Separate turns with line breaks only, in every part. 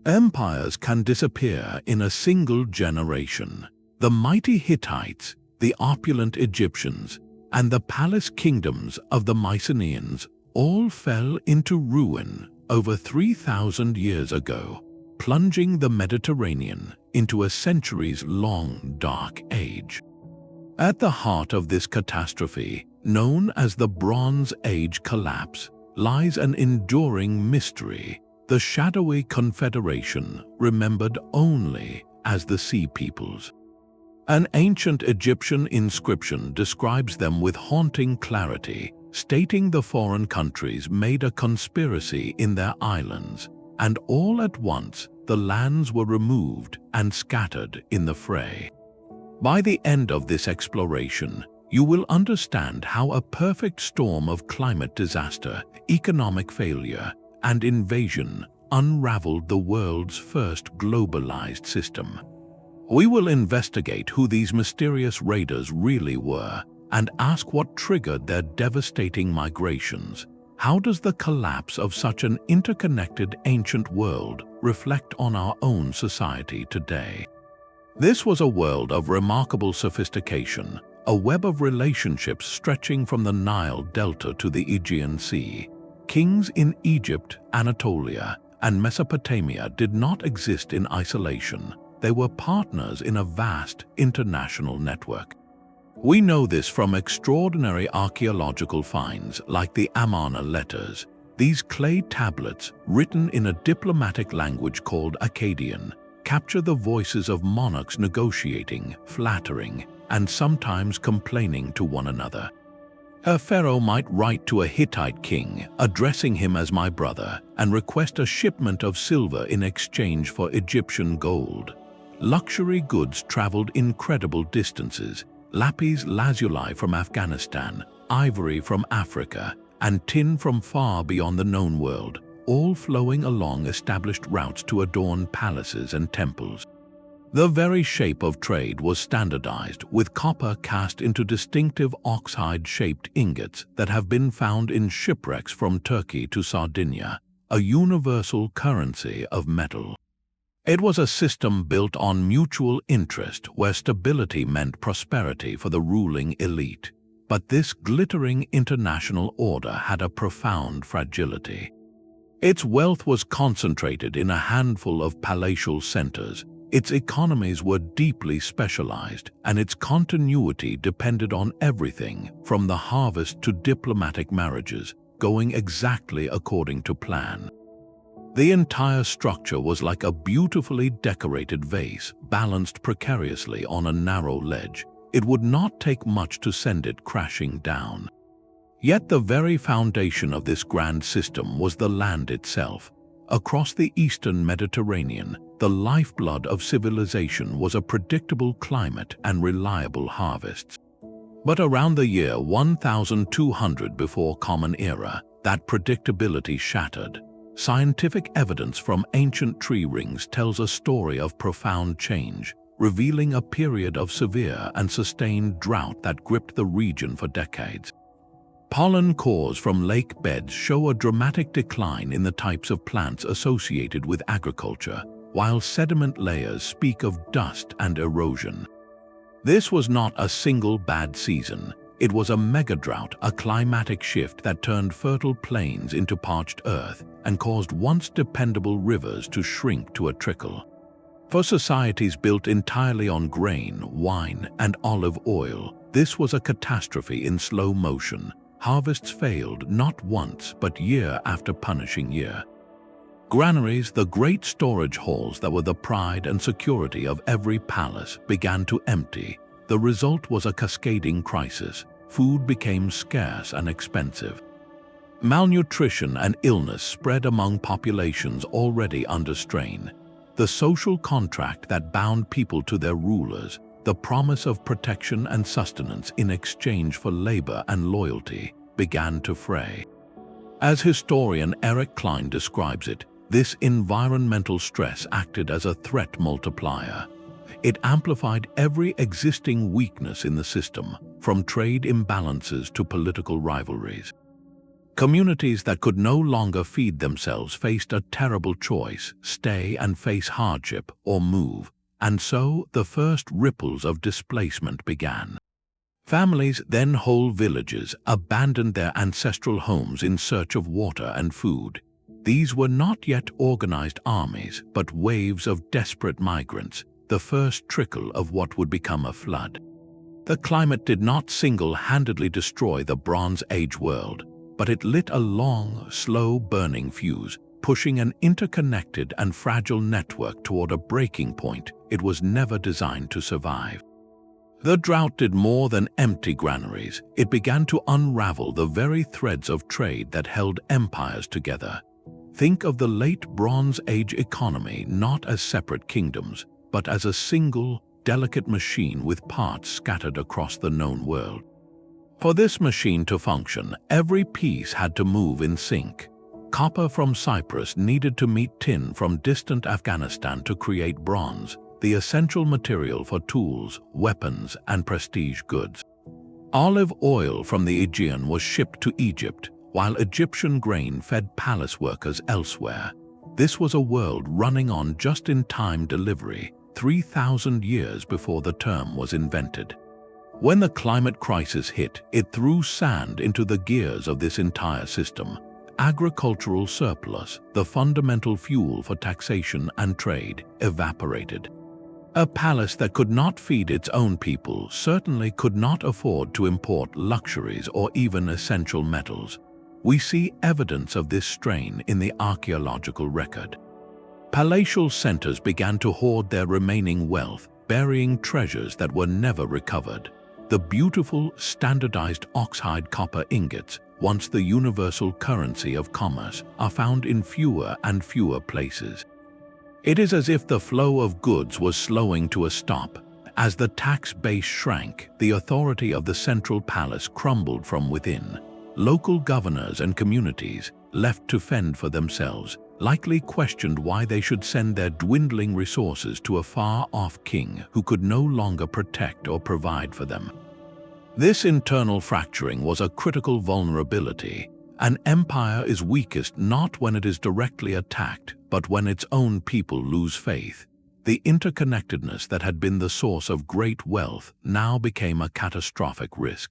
Empires can disappear in a single generation. The mighty Hittites, the opulent Egyptians, and the palace kingdoms of the Mycenaeans all fell into ruin over 3,000 years ago, plunging the Mediterranean into a centuries-long dark age. At the heart of this catastrophe, known as the Bronze Age collapse, lies an enduring mystery, the shadowy confederation remembered only as the Sea Peoples. An ancient Egyptian inscription describes them with haunting clarity, stating the foreign countries made a conspiracy in their islands, and all at once the lands were removed and scattered in the fray. By the end of this exploration, you will understand how a perfect storm of climate disaster, economic failure, and invasion unraveled the world's first globalized system. We will investigate who these mysterious raiders really were and ask what triggered their devastating migrations. How does the collapse of such an interconnected ancient world reflect on our own society today? This was a world of remarkable sophistication, a web of relationships stretching from the Nile Delta to the Aegean Sea. Kings in Egypt, Anatolia, and Mesopotamia did not exist in isolation. They were partners in a vast international network. We know this from extraordinary archaeological finds like the Amarna letters. These clay tablets, written in a diplomatic language called Akkadian, capture the voices of monarchs negotiating, flattering, and sometimes complaining to one another. A pharaoh might write to a Hittite king, addressing him as "my brother," and request a shipment of silver in exchange for Egyptian gold. Luxury goods traveled incredible distances: lapis lazuli from Afghanistan, ivory from Africa, and tin from far beyond the known world, all flowing along established routes to adorn palaces and temples. The very shape of trade was standardized, with copper cast into distinctive ox-hide-shaped ingots that have been found in shipwrecks from Turkey to Sardinia, a universal currency of metal. It was a system built on mutual interest where stability meant prosperity for the ruling elite. But this glittering international order had a profound fragility. Its wealth was concentrated in a handful of palatial centers. Its economies were deeply specialized, and its continuity depended on everything from the harvest to diplomatic marriages, going exactly according to plan. The entire structure was like a beautifully decorated vase, balanced precariously on a narrow ledge. It would not take much to send it crashing down. Yet the very foundation of this grand system was the land itself. Across the eastern Mediterranean, the lifeblood of civilization was a predictable climate and reliable harvests. But around the year 1200 before Common Era, that predictability shattered. Scientific evidence from ancient tree rings tells a story of profound change, revealing a period of severe and sustained drought that gripped the region for decades. Pollen cores from lake beds show a dramatic decline in the types of plants associated with agriculture, while sediment layers speak of dust and erosion. This was not a single bad season. It was a mega-drought, a climatic shift that turned fertile plains into parched earth and caused once dependable rivers to shrink to a trickle. For societies built entirely on grain, wine, and olive oil, this was a catastrophe in slow motion. Harvests failed not once but year after punishing year. Granaries, the great storage halls that were the pride and security of every palace, began to empty. The result was a cascading crisis. Food became scarce and expensive. Malnutrition and illness spread among populations already under strain. The social contract that bound people to their rulers, the promise of protection and sustenance in exchange for labor and loyalty, began to fray. As historian Eric Klein describes it, this environmental stress acted as a threat multiplier. It amplified every existing weakness in the system, from trade imbalances to political rivalries. Communities that could no longer feed themselves faced a terrible choice: stay and face hardship, or move. And so the first ripples of displacement began. Families, then whole villages, abandoned their ancestral homes in search of water and food. These were not yet organized armies, but waves of desperate migrants, the first trickle of what would become a flood. The climate did not single-handedly destroy the Bronze Age world, but it lit a long, slow-burning fuse, pushing an interconnected and fragile network toward a breaking point it was never designed to survive. The drought did more than empty granaries. It began to unravel the very threads of trade that held empires together. Think of the late Bronze Age economy not as separate kingdoms, but as a single, delicate machine with parts scattered across the known world. For this machine to function, every piece had to move in sync. Copper from Cyprus needed to meet tin from distant Afghanistan to create bronze, the essential material for tools, weapons, and prestige goods. Olive oil from the Aegean was shipped to Egypt, while Egyptian grain fed palace workers elsewhere. This was a world running on just-in-time delivery, 3,000 years before the term was invented. When the climate crisis hit, it threw sand into the gears of this entire system. Agricultural surplus, the fundamental fuel for taxation and trade, evaporated. A palace that could not feed its own people certainly could not afford to import luxuries or even essential metals. We see evidence of this strain in the archaeological record. Palatial centers began to hoard their remaining wealth, burying treasures that were never recovered. The beautiful, standardized oxhide copper ingots, once the universal currency of commerce, are found in fewer and fewer places. It is as if the flow of goods was slowing to a stop. As the tax base shrank, the authority of the central palace crumbled from within. Local governors and communities, left to fend for themselves, likely questioned why they should send their dwindling resources to a far-off king who could no longer protect or provide for them. This internal fracturing was a critical vulnerability. An empire is weakest not when it is directly attacked, but when its own people lose faith. The interconnectedness that had been the source of great wealth now became a catastrophic risk.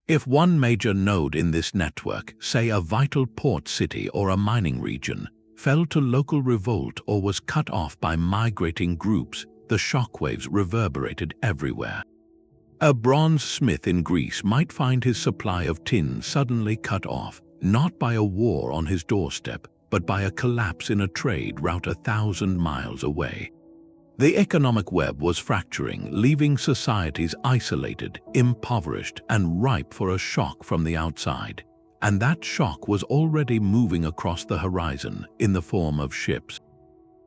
If one major node in this network, say a vital port city or a mining region, fell to local revolt or was cut off by migrating groups, the shockwaves reverberated everywhere. A bronze smith in Greece might find his supply of tin suddenly cut off, not by a war on his doorstep, but by a collapse in a trade route 1,000 miles away. The economic web was fracturing, leaving societies isolated, impoverished, and ripe for a shock from the outside. And that shock was already moving across the horizon in the form of ships.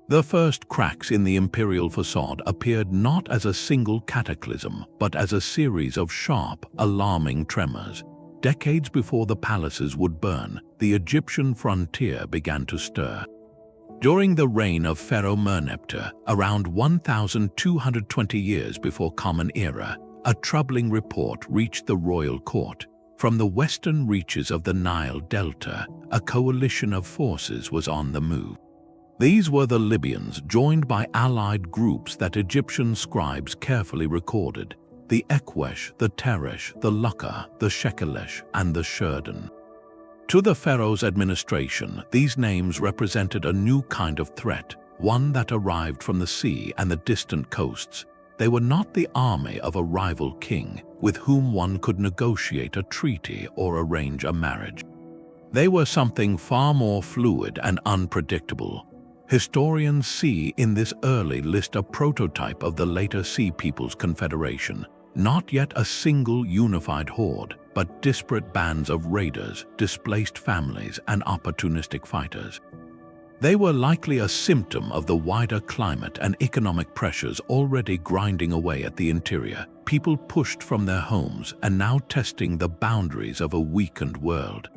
The first cracks in the imperial facade appeared not as a single cataclysm, but as a series of sharp, alarming tremors. Decades before the palaces would burn, the Egyptian frontier began to stir. During the reign of Pharaoh Merneptah, around 1,220 years before Common Era, a troubling report reached the royal court. From the western reaches of the Nile Delta, a coalition of forces was on the move. These were the Libyans, joined by allied groups that Egyptian scribes carefully recorded: the Ekwesh, the Teresh, the Lukka, the Shekelesh, and the Shurdan. To the pharaoh's administration, these names represented a new kind of threat, one that arrived from the sea and the distant coasts. They were not the army of a rival king with whom one could negotiate a treaty or arrange a marriage. They were something far more fluid and unpredictable. Historians see in this early list a prototype of the later Sea Peoples Confederation, not yet a single unified horde, but disparate bands of raiders, displaced families, and opportunistic fighters. They were likely a symptom of the wider climate and economic pressures already grinding away at the interior, people pushed from their homes and now testing the boundaries of a weakened world.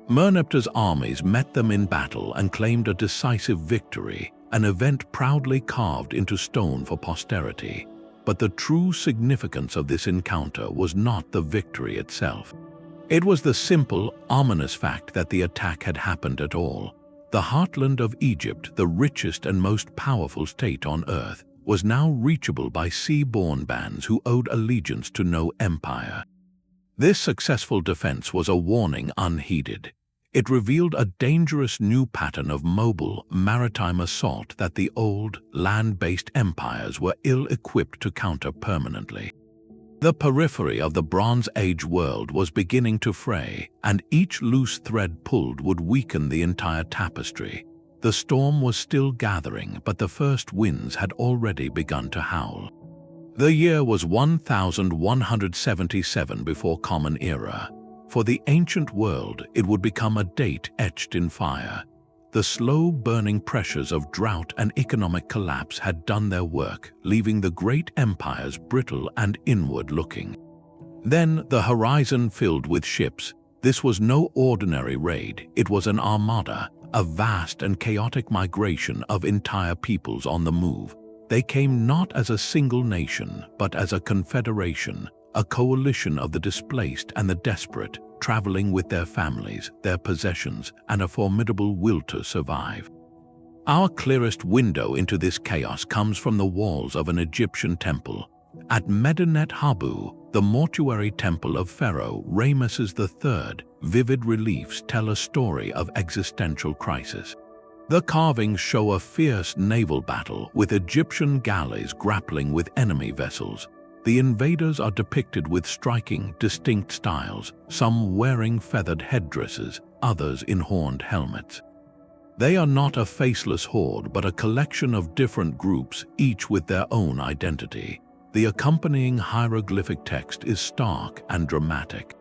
Merneptah's armies met them in battle and claimed a decisive victory, an event proudly carved into stone for posterity. But the true significance of this encounter was not the victory itself. It was the simple, ominous fact that the attack had happened at all. The heartland of Egypt, the richest and most powerful state on earth, was now reachable by sea-borne bands who owed allegiance to no empire. This successful defense was a warning unheeded. It revealed a dangerous new pattern of mobile, maritime assault that the old, land-based empires were ill-equipped to counter permanently. The periphery of the Bronze Age world was beginning to fray, and each loose thread pulled would weaken the entire tapestry. The storm was still gathering, but the first winds had already begun to howl. The year was 1177 before Common Era. For the ancient world, it would become a date etched in fire. The slow-burning pressures of drought and economic collapse had done their work, leaving the great empires brittle and inward-looking. Then the horizon filled with ships. This was no ordinary raid, it was an armada, a vast and chaotic migration of entire peoples on the move. They came not as a single nation, but as a confederation, a coalition of the displaced and the desperate, traveling with their families, their possessions, and a formidable will to survive. Our clearest window into this chaos comes from the walls of an Egyptian temple. At Medinet Habu, the mortuary temple of Pharaoh Ramesses III, vivid reliefs tell a story of existential crisis. The carvings show a fierce naval battle with Egyptian galleys grappling with enemy vessels. The invaders are depicted with striking, distinct styles, some wearing feathered headdresses, others in horned helmets. They are not a faceless horde, but a collection of different groups, each with their own identity. The accompanying hieroglyphic text is stark and dramatic.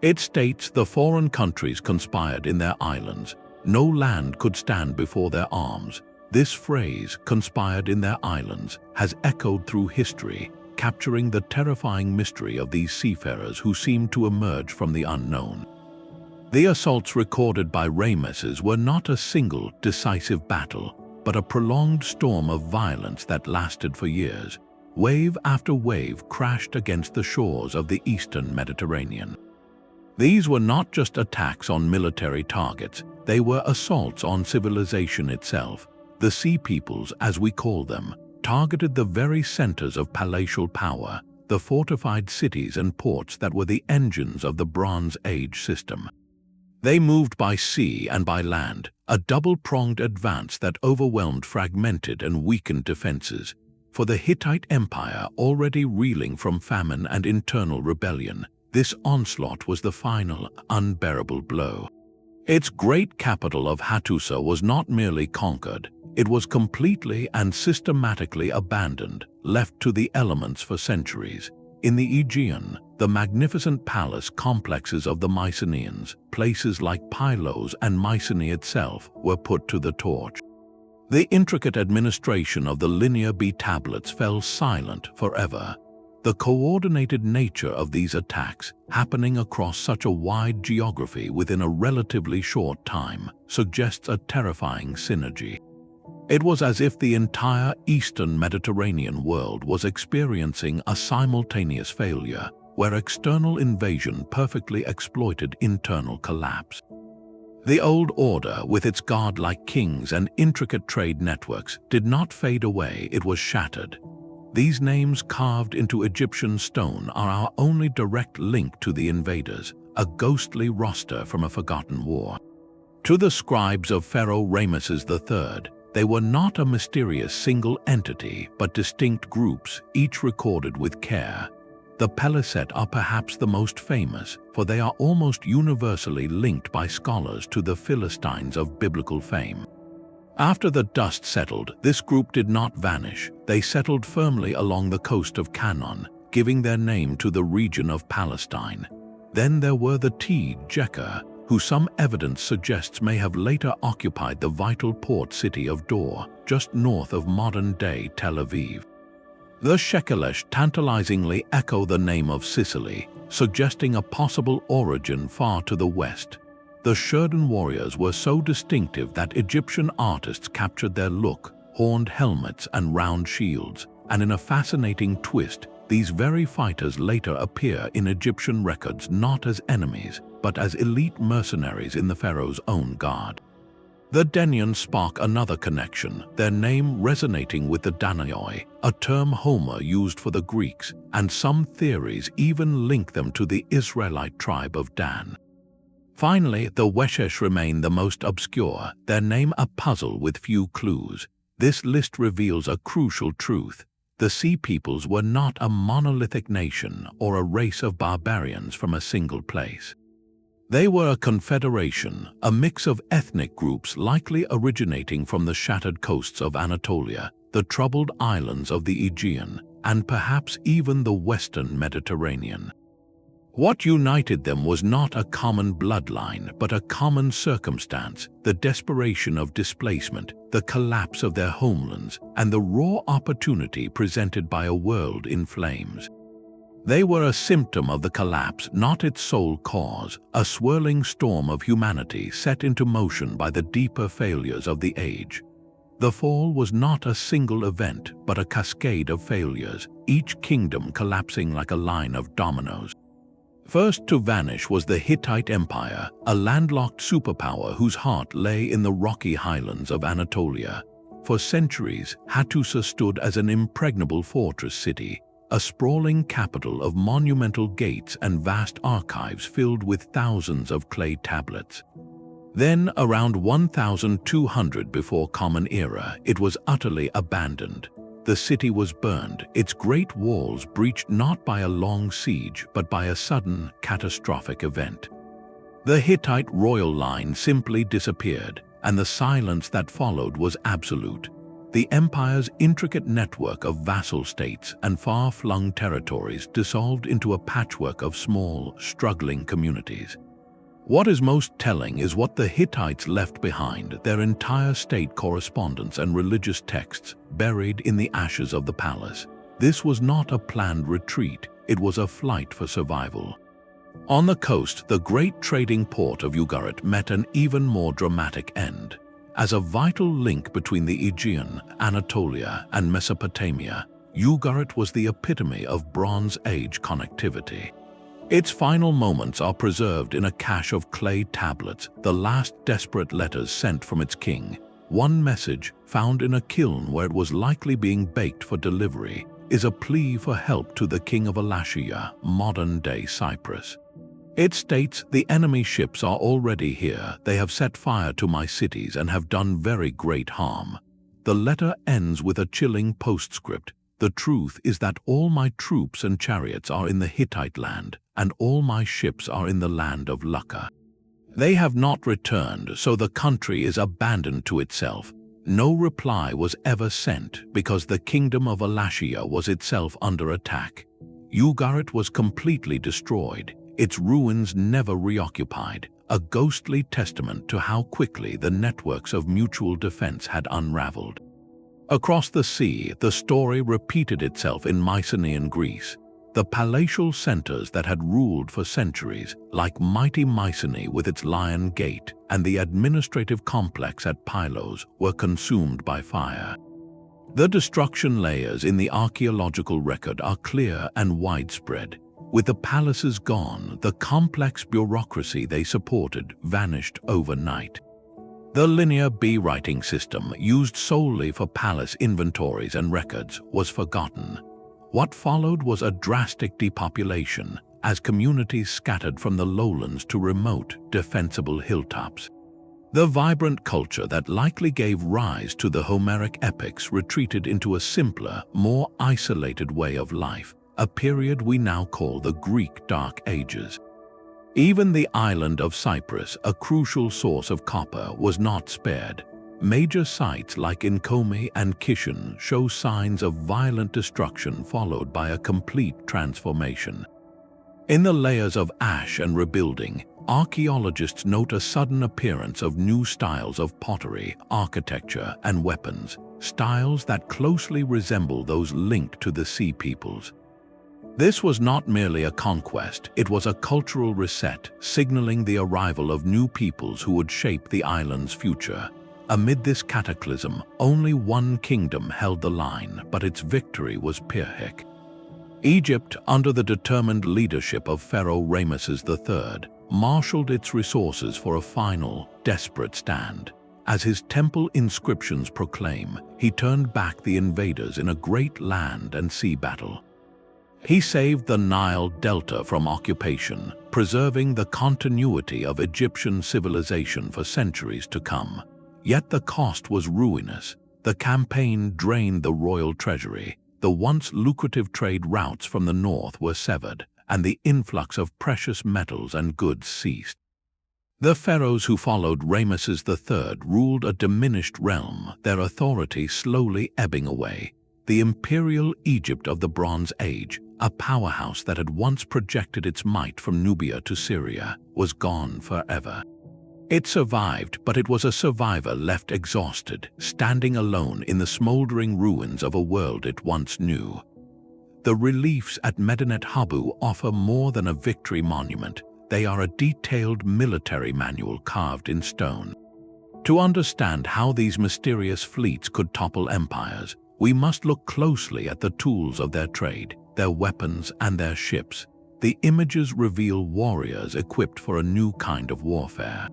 It states the foreign countries conspired in their islands. No land could stand before their arms. This phrase, conspired in their islands, has echoed through history, capturing the terrifying mystery of these seafarers who seemed to emerge from the unknown. The assaults recorded by Ramesses were not a single, decisive battle, but a prolonged storm of violence that lasted for years. Wave after wave crashed against the shores of the eastern Mediterranean. These were not just attacks on military targets, they were assaults on civilization itself. The Sea Peoples, as we call them, targeted the very centers of palatial power, the fortified cities and ports that were the engines of the Bronze Age system. They moved by sea and by land, a double-pronged advance that overwhelmed fragmented and weakened defenses. For the Hittite Empire, already reeling from famine and internal rebellion, this onslaught was the final, unbearable blow. Its great capital of Hattusa was not merely conquered, it was completely and systematically abandoned, left to the elements for centuries. In the Aegean, the magnificent palace complexes of the Mycenaeans, places like Pylos and Mycenae itself, were put to the torch. The intricate administration of the Linear B tablets fell silent forever. The coordinated nature of these attacks, happening across such a wide geography within a relatively short time, suggests a terrifying synergy. It was as if the entire eastern Mediterranean world was experiencing a simultaneous failure, where external invasion perfectly exploited internal collapse. The old order, with its godlike kings and intricate trade networks, did not fade away, it was shattered. These names carved into Egyptian stone are our only direct link to the invaders, a ghostly roster from a forgotten war. To the scribes of Pharaoh Ramesses III, they were not a mysterious single entity, but distinct groups, each recorded with care. The Peliset are perhaps the most famous, for they are almost universally linked by scholars to the Philistines of biblical fame. After the dust settled, this group did not vanish. They settled firmly along the coast of Canaan, giving their name to the region of Palestine. Then there were the Jeker, who some evidence suggests may have later occupied the vital port city of Dor, just north of modern-day Tel Aviv. The Shekelesh tantalizingly echo the name of Sicily, suggesting a possible origin far to the west. The Shurdan warriors were so distinctive that Egyptian artists captured their look, horned helmets and round shields, and in a fascinating twist, these very fighters later appear in Egyptian records not as enemies, but as elite mercenaries in the pharaoh's own guard. The Denians spark another connection, their name resonating with the Danaoi, a term Homer used for the Greeks, and some theories even link them to the Israelite tribe of Dan. Finally, the Weshesh remain the most obscure, their name a puzzle with few clues. This list reveals a crucial truth. The Sea Peoples were not a monolithic nation or a race of barbarians from a single place. They were a confederation, a mix of ethnic groups likely originating from the shattered coasts of Anatolia, the troubled islands of the Aegean, and perhaps even the western Mediterranean. What united them was not a common bloodline, but a common circumstance, the desperation of displacement, the collapse of their homelands, and the raw opportunity presented by a world in flames. They were a symptom of the collapse, not its sole cause, a swirling storm of humanity set into motion by the deeper failures of the age. The fall was not a single event, but a cascade of failures, each kingdom collapsing like a line of dominoes. First to vanish was the Hittite Empire, a landlocked superpower whose heart lay in the rocky highlands of Anatolia. For centuries, Hattusa stood as an impregnable fortress city, a sprawling capital of monumental gates and vast archives filled with thousands of clay tablets. Then, around 1200 before Common Era, it was utterly abandoned. The city was burned, its great walls breached not by a long siege, but by a sudden, catastrophic event. The Hittite royal line simply disappeared, and the silence that followed was absolute. The empire's intricate network of vassal states and far-flung territories dissolved into a patchwork of small, struggling communities. What is most telling is what the Hittites left behind, their entire state correspondence and religious texts buried in the ashes of the palace. This was not a planned retreat, it was a flight for survival. On the coast, the great trading port of Ugarit met an even more dramatic end. As a vital link between the Aegean, Anatolia, and Mesopotamia, Ugarit was the epitome of Bronze Age connectivity. Its final moments are preserved in a cache of clay tablets, the last desperate letters sent from its king. One message, found in a kiln where it was likely being baked for delivery, is a plea for help to the king of Elashia, modern-day Cyprus. It states, "The enemy ships are already here, they have set fire to my cities and have done very great harm." The letter ends with a chilling postscript. "The truth is that all my troops and chariots are in the Hittite land, and all my ships are in the land of Lucca. They have not returned, so the country is abandoned to itself." No reply was ever sent because the kingdom of Elashia was itself under attack. Ugarit was completely destroyed, its ruins never reoccupied, a ghostly testament to how quickly the networks of mutual defense had unraveled. Across the sea, the story repeated itself in Mycenaean Greece. The palatial centers that had ruled for centuries, like mighty Mycenae with its Lion Gate, and the administrative complex at Pylos, were consumed by fire. The destruction layers in the archaeological record are clear and widespread. With the palaces gone, the complex bureaucracy they supported vanished overnight. The linear B-writing system, used solely for palace inventories and records, was forgotten. What followed was a drastic depopulation, as communities scattered from the lowlands to remote, defensible hilltops. The vibrant culture that likely gave rise to the Homeric epics retreated into a simpler, more isolated way of life, a period we now call the Greek Dark Ages. Even the island of Cyprus, a crucial source of copper, was not spared. Major sites like Inkomi and Kishon show signs of violent destruction followed by a complete transformation. In the layers of ash and rebuilding, archaeologists note a sudden appearance of new styles of pottery, architecture, and weapons, styles that closely resemble those linked to the Sea Peoples. This was not merely a conquest, it was a cultural reset, signaling the arrival of new peoples who would shape the island's future. Amid this cataclysm, only one kingdom held the line, but its victory was Pyrrhic. Egypt, under the determined leadership of Pharaoh Ramesses III, marshaled its resources for a final, desperate stand. As his temple inscriptions proclaim, he turned back the invaders in a great land and sea battle. He saved the Nile Delta from occupation, preserving the continuity of Egyptian civilization for centuries to come. Yet the cost was ruinous. The campaign drained the royal treasury, the once lucrative trade routes from the north were severed, and the influx of precious metals and goods ceased. The pharaohs who followed Ramesses III ruled a diminished realm, their authority slowly ebbing away. The imperial Egypt of the Bronze Age, a powerhouse that had once projected its might from Nubia to Syria, was gone forever. It survived, but it was a survivor left exhausted, standing alone in the smoldering ruins of a world it once knew. The reliefs at Medinet Habu offer more than a victory monument. They are a detailed military manual carved in stone. To understand how these mysterious fleets could topple empires, we must look closely at the tools of their trade, their weapons, and their ships. The images reveal warriors equipped for a new kind of warfare.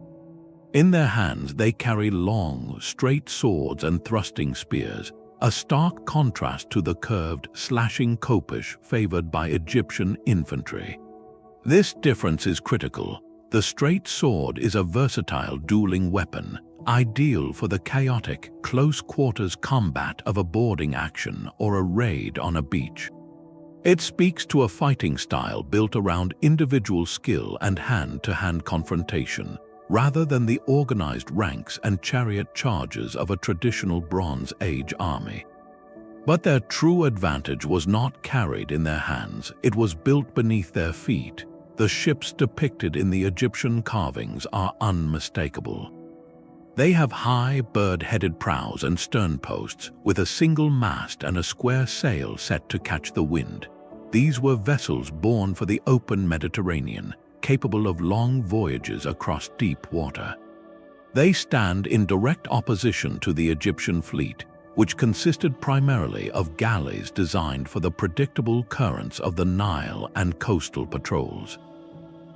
In their hands they carry long, straight swords and thrusting spears, a stark contrast to the curved, slashing khopesh favored by Egyptian infantry. This difference is critical. The straight sword is a versatile dueling weapon, ideal for the chaotic, close-quarters combat of a boarding action or a raid on a beach. It speaks to a fighting style built around individual skill and hand-to-hand confrontation, rather than the organized ranks and chariot charges of a traditional Bronze Age army. But their true advantage was not carried in their hands, it was built beneath their feet. The ships depicted in the Egyptian carvings are unmistakable. They have high, bird-headed prows and sternposts, with a single mast and a square sail set to catch the wind. These were vessels born for the open Mediterranean, capable of long voyages across deep water. They stand in direct opposition to the Egyptian fleet, which consisted primarily of galleys designed for the predictable currents of the Nile and coastal patrols.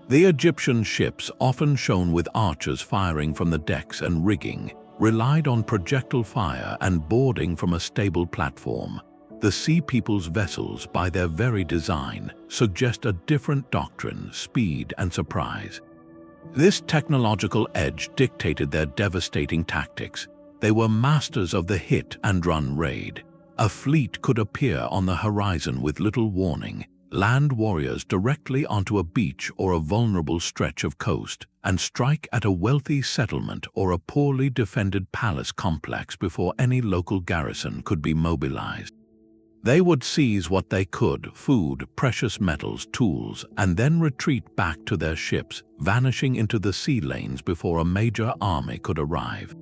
The Egyptian ships, often shown with archers firing from the decks and rigging, relied on projectile fire and boarding from a stable platform. The Sea Peoples' vessels, by their very design, suggest a different doctrine, speed, and surprise. This technological edge dictated their devastating tactics. They were masters of the hit-and-run raid. A fleet could appear on the horizon with little warning, land warriors directly onto a beach or a vulnerable stretch of coast, and strike at a wealthy settlement or a poorly defended palace complex before any local garrison could be mobilized. They would seize what they could, food, precious metals, tools, and then retreat back to their ships, vanishing into the sea lanes before a major army could arrive.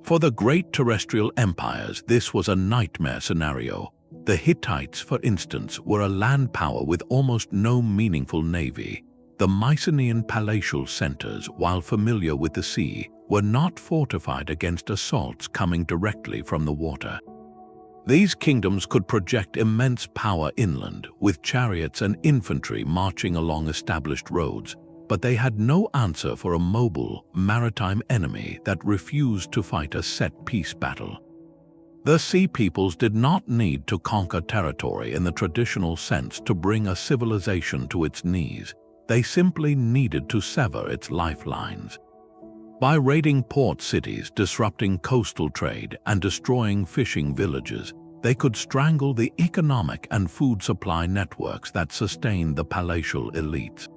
For the great terrestrial empires, this was a nightmare scenario. The Hittites, for instance, were a land power with almost no meaningful navy. The Mycenaean palatial centers, while familiar with the sea, were not fortified against assaults coming directly from the water. These kingdoms could project immense power inland, with chariots and infantry marching along established roads, but they had no answer for a mobile, maritime enemy that refused to fight a set-piece battle. The Sea Peoples did not need to conquer territory in the traditional sense to bring a civilization to its knees. They simply needed to sever its lifelines. By raiding port cities, disrupting coastal trade, and destroying fishing villages, they could strangle the economic and food supply networks that sustained the palatial elites.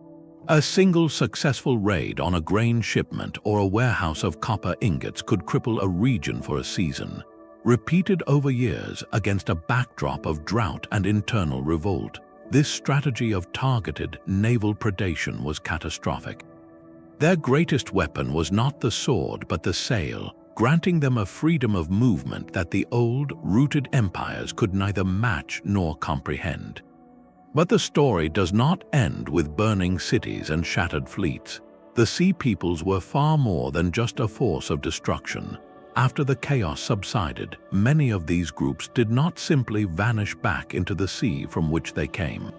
A single successful raid on a grain shipment or a warehouse of copper ingots could cripple a region for a season. Repeated over years against a backdrop of drought and internal revolt, this strategy of targeted naval predation was catastrophic. Their greatest weapon was not the sword but the sail, granting them a freedom of movement that the old, rooted empires could neither match nor comprehend. But the story does not end with burning cities and shattered fleets. The Sea Peoples were far more than just a force of destruction. After the chaos subsided, many of these groups did not simply vanish back into the sea from which they came.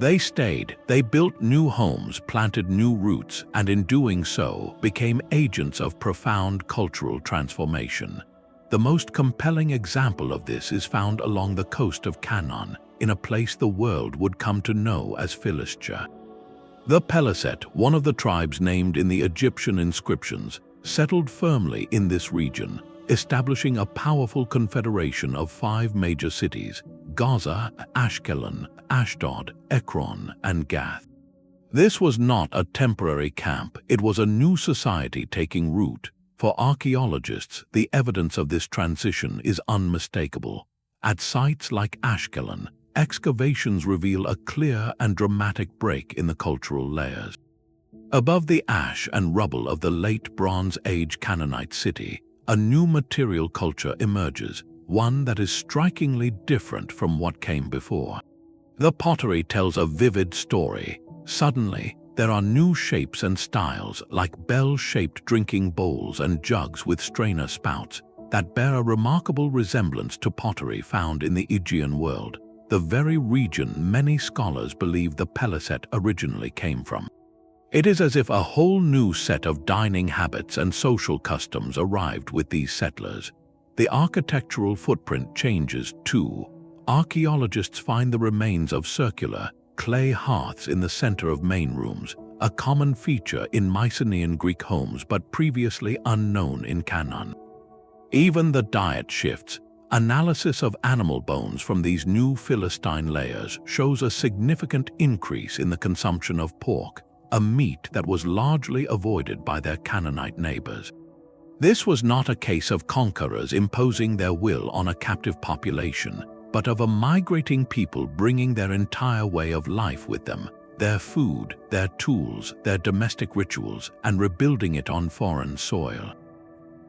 They stayed, they built new homes, planted new roots, and in doing so, became agents of profound cultural transformation. The most compelling example of this is found along the coast of Canaan, in a place the world would come to know as Philistia. The Peliset, one of the tribes named in the Egyptian inscriptions, settled firmly in this region, establishing a powerful confederation of 5 major cities: Gaza, Ashkelon, Ashdod, Ekron, and Gath. This was not a temporary camp, it was a new society taking root. For archaeologists, the evidence of this transition is unmistakable. At sites like Ashkelon, excavations reveal a clear and dramatic break in the cultural layers. Above the ash and rubble of the late Bronze Age Canaanite city, a new material culture emerges, one that is strikingly different from what came before. The pottery tells a vivid story. Suddenly, there are new shapes and styles, like bell-shaped drinking bowls and jugs with strainer spouts, that bear a remarkable resemblance to pottery found in the Aegean world, the very region many scholars believe the Peliset originally came from. It is as if a whole new set of dining habits and social customs arrived with these settlers. The architectural footprint changes too. Archaeologists find the remains of circular, clay hearths in the center of main rooms, a common feature in Mycenaean Greek homes but previously unknown in Canaan. Even the diet shifts. Analysis of animal bones from these new Philistine layers shows a significant increase in the consumption of pork, a meat that was largely avoided by their Canaanite neighbors. This was not a case of conquerors imposing their will on a captive population, but of a migrating people bringing their entire way of life with them, their food, their tools, their domestic rituals, and rebuilding it on foreign soil.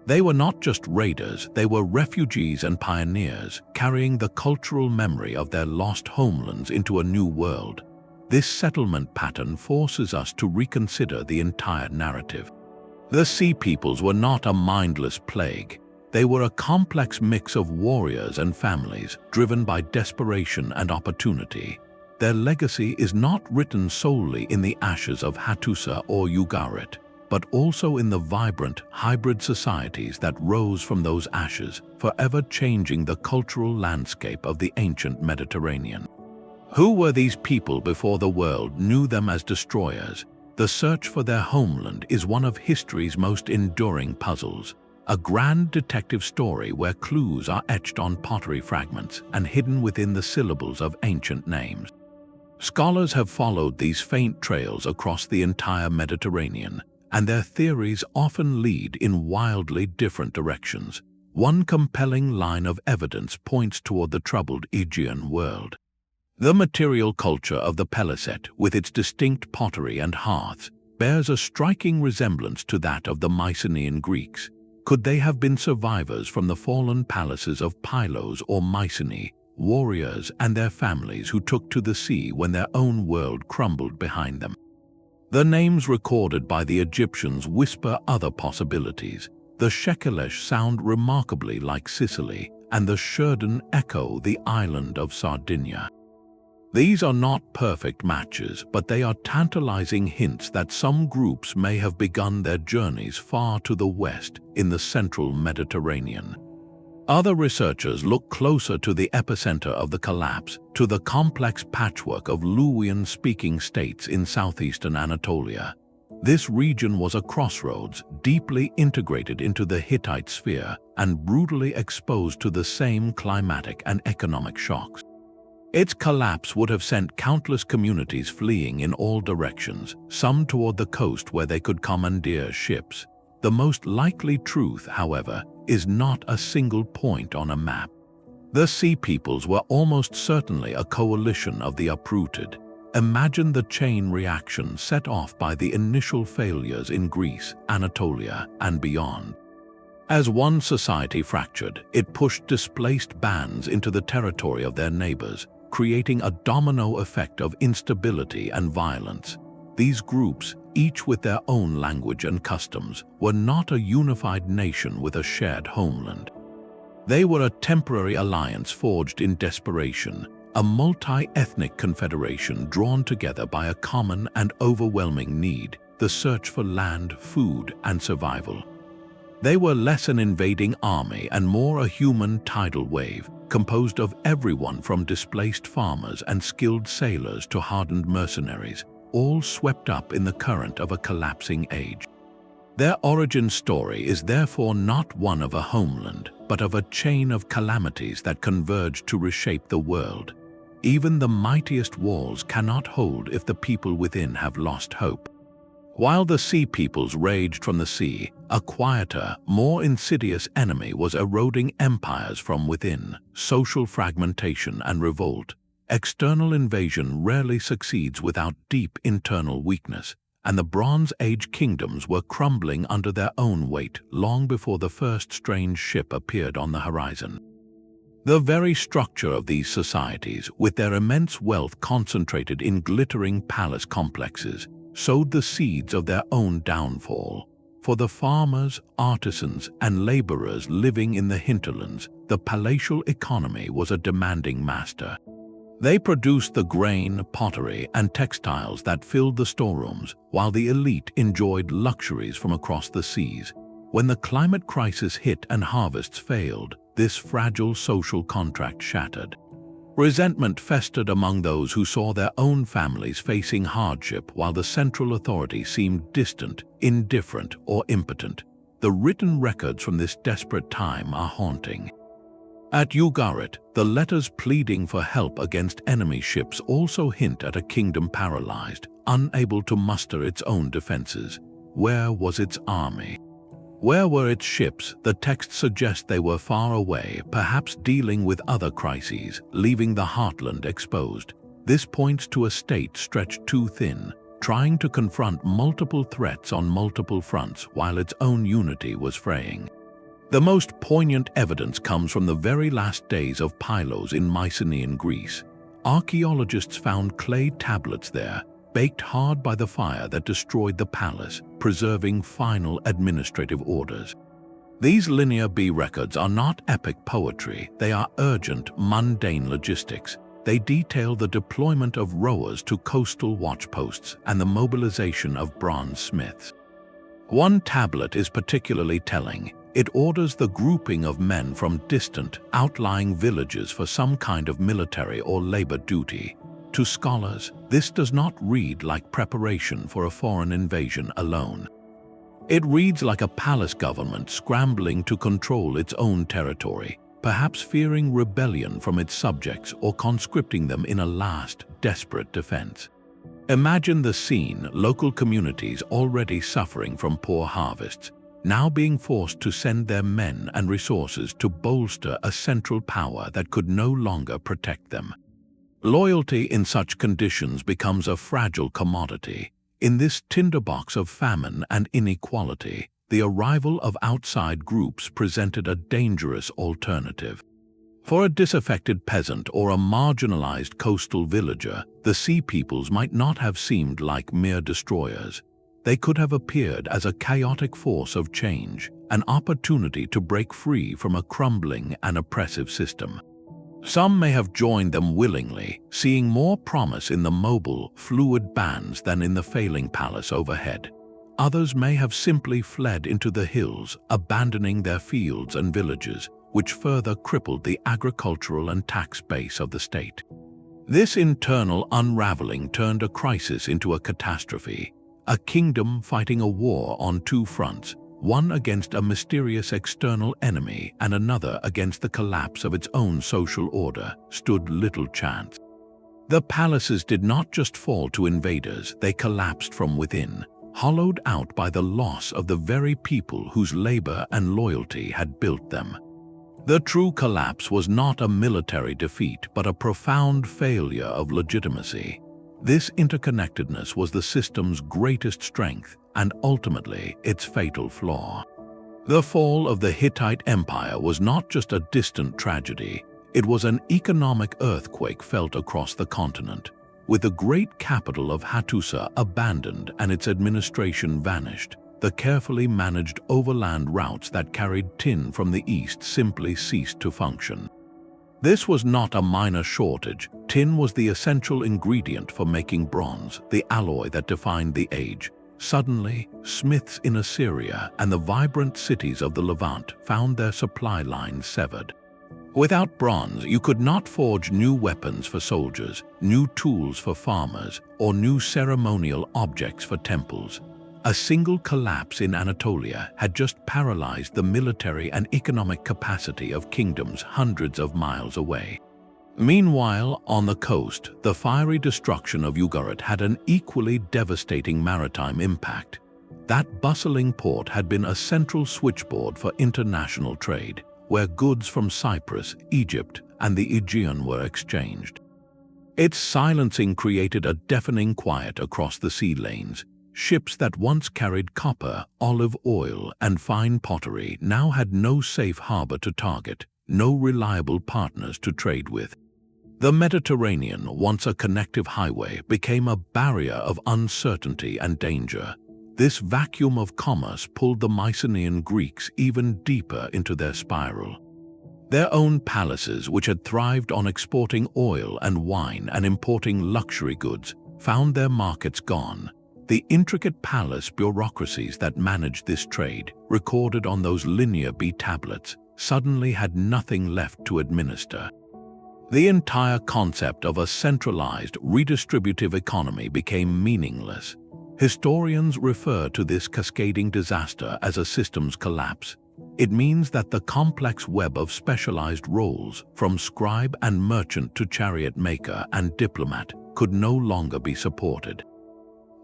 They were not just raiders, they were refugees and pioneers, carrying the cultural memory of their lost homelands into a new world. This settlement pattern forces us to reconsider the entire narrative. The Sea Peoples were not a mindless plague. They were a complex mix of warriors and families, driven by desperation and opportunity. Their legacy is not written solely in the ashes of Hattusa or Ugarit, but also in the vibrant, hybrid societies that rose from those ashes, forever changing the cultural landscape of the ancient Mediterranean. Who were these people before the world knew them as destroyers? The search for their homeland is one of history's most enduring puzzles, a grand detective story where clues are etched on pottery fragments and hidden within the syllables of ancient names. Scholars have followed these faint trails across the entire Mediterranean, and their theories often lead in wildly different directions. One compelling line of evidence points toward the troubled Aegean world. The material culture of the Peliset, with its distinct pottery and hearths, bears a striking resemblance to that of the Mycenaean Greeks. Could they have been survivors from the fallen palaces of Pylos or Mycenae, warriors and their families who took to the sea when their own world crumbled behind them? The names recorded by the Egyptians whisper other possibilities. The Shekelesh sound remarkably like Sicily, and the Shurden echo the island of Sardinia. These are not perfect matches, but they are tantalizing hints that some groups may have begun their journeys far to the west in the central Mediterranean. Other researchers look closer to the epicenter of the collapse, to the complex patchwork of Luwian-speaking states in southeastern Anatolia. This region was a crossroads, deeply integrated into the Hittite sphere and brutally exposed to the same climatic and economic shocks. Its collapse would have sent countless communities fleeing in all directions, some toward the coast where they could commandeer ships. The most likely truth, however, is not a single point on a map. The Sea Peoples were almost certainly a coalition of the uprooted. Imagine the chain reaction set off by the initial failures in Greece, Anatolia, and beyond. As one society fractured, it pushed displaced bands into the territory of their neighbors, creating a domino effect of instability and violence. These groups, each with their own language and customs, were not a unified nation with a shared homeland. They were a temporary alliance forged in desperation, a multi-ethnic confederation drawn together by a common and overwhelming need, the search for land, food, and survival. They were less an invading army and more a human tidal wave, composed of everyone from displaced farmers and skilled sailors to hardened mercenaries, all swept up in the current of a collapsing age. Their origin story is therefore not one of a homeland, but of a chain of calamities that converge to reshape the world. Even the mightiest walls cannot hold if the people within have lost hope. While the Sea Peoples raged from the sea, a quieter, more insidious enemy was eroding empires from within: social fragmentation and revolt. External invasion rarely succeeds without deep internal weakness, and the Bronze Age kingdoms were crumbling under their own weight long before the first strange ship appeared on the horizon. The very structure of these societies, with their immense wealth concentrated in glittering palace complexes, sowed the seeds of their own downfall. For the farmers, artisans, and laborers living in the hinterlands, the palatial economy was a demanding master. They produced the grain, pottery, and textiles that filled the storerooms, while the elite enjoyed luxuries from across the seas. When the climate crisis hit and harvests failed, this fragile social contract shattered. Resentment festered among those who saw their own families facing hardship while the central authority seemed distant, indifferent, or impotent. The written records from this desperate time are haunting. At Ugarit, the letters pleading for help against enemy ships also hint at a kingdom paralyzed, unable to muster its own defenses. Where was its army? Where were its ships? The text suggests they were far away, perhaps dealing with other crises, leaving the heartland exposed. This points to a state stretched too thin, trying to confront multiple threats on multiple fronts while its own unity was fraying. The most poignant evidence comes from the very last days of Pylos in Mycenaean Greece. Archaeologists found clay tablets there, baked hard by the fire that destroyed the palace, preserving final administrative orders. These Linear B records are not epic poetry, they are urgent, mundane logistics. They detail the deployment of rowers to coastal watchposts and the mobilization of bronze smiths. One tablet is particularly telling. It orders the grouping of men from distant, outlying villages for some kind of military or labor duty. To scholars, this does not read like preparation for a foreign invasion alone. It reads like a palace government scrambling to control its own territory, perhaps fearing rebellion from its subjects or conscripting them in a last, desperate defense. Imagine the scene: local communities already suffering from poor harvests, now being forced to send their men and resources to bolster a central power that could no longer protect them. Loyalty in such conditions becomes a fragile commodity. In this tinderbox of famine and inequality, the arrival of outside groups presented a dangerous alternative. For a disaffected peasant or a marginalized coastal villager, the Sea Peoples might not have seemed like mere destroyers. They could have appeared as a chaotic force of change, an opportunity to break free from a crumbling and oppressive system. Some may have joined them willingly, seeing more promise in the mobile, fluid bands than in the failing palace overhead. Others may have simply fled into the hills, abandoning their fields and villages, which further crippled the agricultural and tax base of the state. This internal unraveling turned a crisis into a catastrophe, a kingdom fighting a war on two fronts, one against a mysterious external enemy and another against the collapse of its own social order, stood little chance. The palaces did not just fall to invaders, they collapsed from within, hollowed out by the loss of the very people whose labor and loyalty had built them. The true collapse was not a military defeat, but a profound failure of legitimacy. This interconnectedness was the system's greatest strength and ultimately its fatal flaw. The fall of the Hittite Empire was not just a distant tragedy, it was an economic earthquake felt across the continent. With the great capital of Hattusa abandoned and its administration vanished, the carefully managed overland routes that carried tin from the east simply ceased to function. This was not a minor shortage. Tin was the essential ingredient for making bronze, the alloy that defined the age. Suddenly, smiths in Assyria and the vibrant cities of the Levant found their supply lines severed. Without bronze, you could not forge new weapons for soldiers, new tools for farmers, or new ceremonial objects for temples. A single collapse in Anatolia had just paralyzed the military and economic capacity of kingdoms hundreds of miles away. Meanwhile, on the coast, the fiery destruction of Ugarit had an equally devastating maritime impact. That bustling port had been a central switchboard for international trade, where goods from Cyprus, Egypt, and the Aegean were exchanged. Its silencing created a deafening quiet across the sea lanes. Ships that once carried copper, olive oil, and fine pottery now had no safe harbor to target, no reliable partners to trade with. The Mediterranean, once a connective highway, became a barrier of uncertainty and danger. This vacuum of commerce pulled the Mycenaean Greeks even deeper into their spiral. Their own palaces, which had thrived on exporting oil and wine and importing luxury goods, found their markets gone. The intricate palace bureaucracies that managed this trade, recorded on those linear B tablets, suddenly had nothing left to administer. The entire concept of a centralized, redistributive economy became meaningless. Historians refer to this cascading disaster as a systems collapse. It means that the complex web of specialized roles, from scribe and merchant to chariot maker and diplomat, could no longer be supported.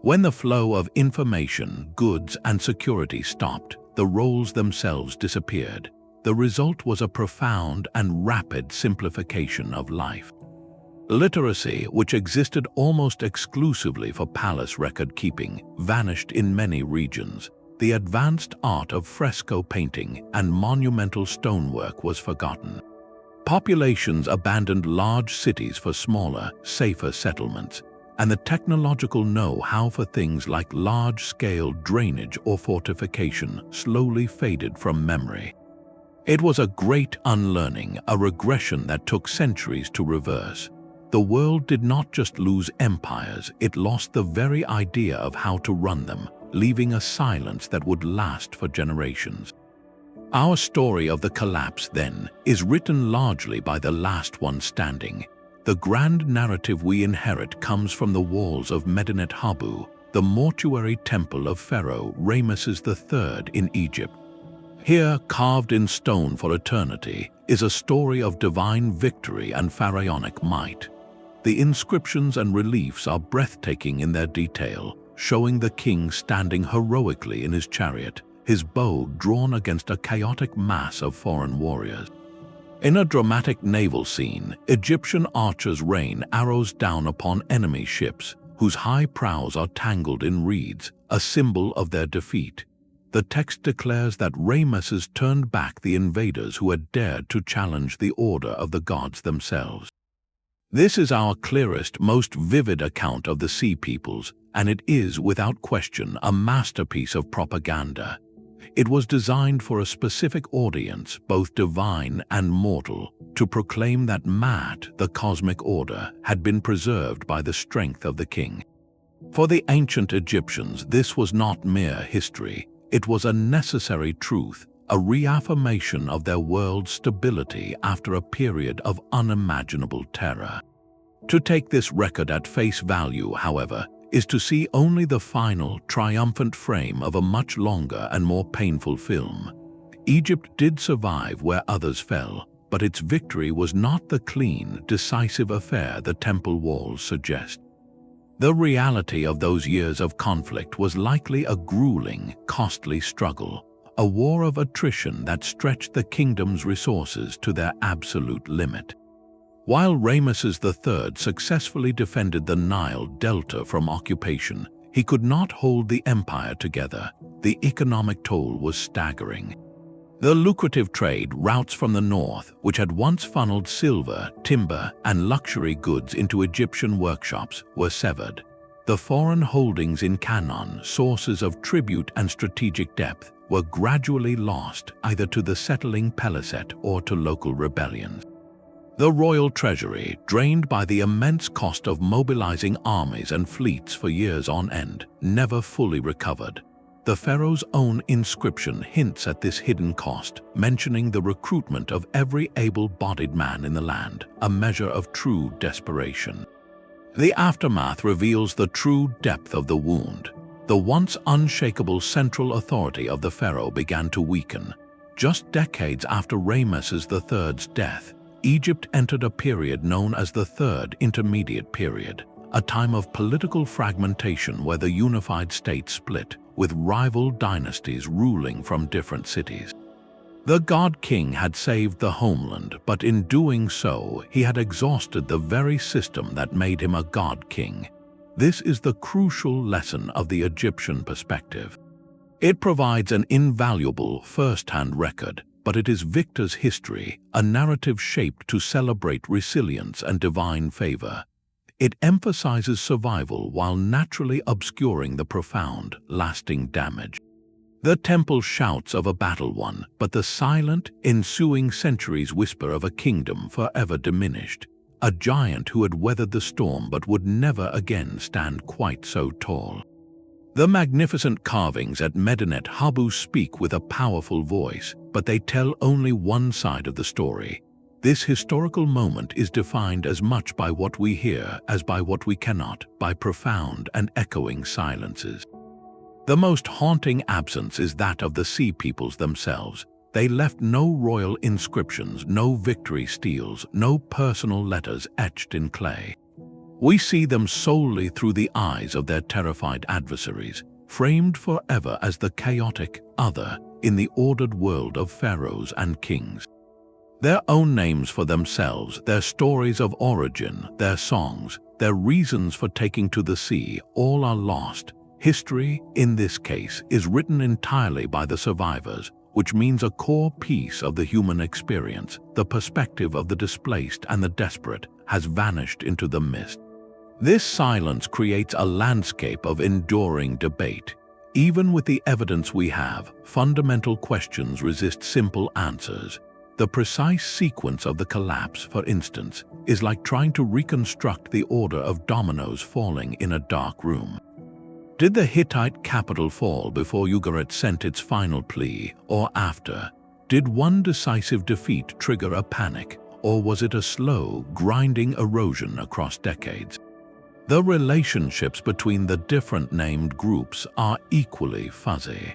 When the flow of information, goods, and security stopped, the roles themselves disappeared. The result was a profound and rapid simplification of life. Literacy, which existed almost exclusively for palace record-keeping, vanished in many regions. The advanced art of fresco painting and monumental stonework was forgotten. Populations abandoned large cities for smaller, safer settlements, and the technological know-how for things like large-scale drainage or fortification slowly faded from memory. It was a great unlearning, a regression that took centuries to reverse. The world did not just lose empires, it lost the very idea of how to run them, leaving a silence that would last for generations. Our story of the collapse, then, is written largely by the last one standing. The grand narrative we inherit comes from the walls of Medinet Habu, the mortuary temple of Pharaoh Ramesses III in Egypt. Here, carved in stone for eternity, is a story of divine victory and pharaonic might. The inscriptions and reliefs are breathtaking in their detail, showing the king standing heroically in his chariot, his bow drawn against a chaotic mass of foreign warriors. In a dramatic naval scene, Egyptian archers rain arrows down upon enemy ships, whose high prows are tangled in reeds, a symbol of their defeat. The text declares that Ramesses turned back the invaders who had dared to challenge the order of the gods themselves. This is our clearest, most vivid account of the Sea Peoples, and it is, without question, a masterpiece of propaganda. It was designed for a specific audience, both divine and mortal, to proclaim that Maat, the cosmic order, had been preserved by the strength of the king. For the ancient Egyptians, this was not mere history. It was a necessary truth, a reaffirmation of their world's stability after a period of unimaginable terror. To take this record at face value, however, is to see only the final, triumphant frame of a much longer and more painful film. Egypt did survive where others fell, but its victory was not the clean, decisive affair the temple walls suggest. The reality of those years of conflict was likely a grueling, costly struggle, a war of attrition that stretched the kingdom's resources to their absolute limit. While Ramesses III successfully defended the Nile Delta from occupation, he could not hold the empire together. The economic toll was staggering. The lucrative trade routes from the north, which had once funneled silver, timber, and luxury goods into Egyptian workshops, were severed. The foreign holdings in Canaan, sources of tribute and strategic depth, were gradually lost either to the settling Peliset or to local rebellions. The royal treasury, drained by the immense cost of mobilizing armies and fleets for years on end, never fully recovered. The pharaoh's own inscription hints at this hidden cost, mentioning the recruitment of every able-bodied man in the land, a measure of true desperation. The aftermath reveals the true depth of the wound. The once unshakable central authority of the pharaoh began to weaken. Just decades after Ramesses III's death, Egypt entered a period known as the Third Intermediate Period, a time of political fragmentation where the unified state split, with rival dynasties ruling from different cities. The god-king had saved the homeland, but in doing so, he had exhausted the very system that made him a god-king. This is the crucial lesson of the Egyptian perspective. It provides an invaluable first-hand record, but it is Victor's history, a narrative shaped to celebrate resilience and divine favor. It emphasizes survival while naturally obscuring the profound, lasting damage. The temple shouts of a battle won, but the silent, ensuing centuries whisper of a kingdom forever diminished, a giant who had weathered the storm but would never again stand quite so tall. The magnificent carvings at Medinet Habu speak with a powerful voice, but they tell only one side of the story. This historical moment is defined as much by what we hear as by what we cannot, by profound and echoing silences. The most haunting absence is that of the Sea Peoples themselves. They left no royal inscriptions, no victory steels, no personal letters etched in clay. We see them solely through the eyes of their terrified adversaries, framed forever as the chaotic other in the ordered world of pharaohs and kings. Their own names for themselves, their stories of origin, their songs, their reasons for taking to the sea, all are lost. History, in this case, is written entirely by the survivors, which means a core piece of the human experience, the perspective of the displaced and the desperate, has vanished into the mist. This silence creates a landscape of enduring debate. Even with the evidence we have, fundamental questions resist simple answers. The precise sequence of the collapse, for instance, is like trying to reconstruct the order of dominoes falling in a dark room. Did the Hittite capital fall before Ugarit sent its final plea, or after? Did one decisive defeat trigger a panic, or was it a slow, grinding erosion across decades? The relationships between the different named groups are equally fuzzy.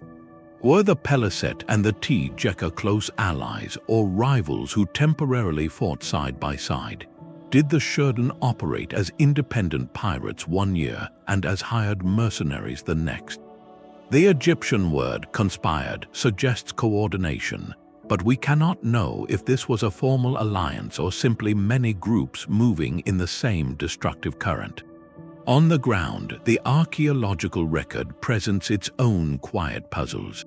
Were the Peliset and the Tjeka close allies or rivals who temporarily fought side by side? Did the Shurden operate as independent pirates one year and as hired mercenaries the next? The Egyptian word conspired suggests coordination, but we cannot know if this was a formal alliance or simply many groups moving in the same destructive current. On the ground, the archaeological record presents its own quiet puzzles.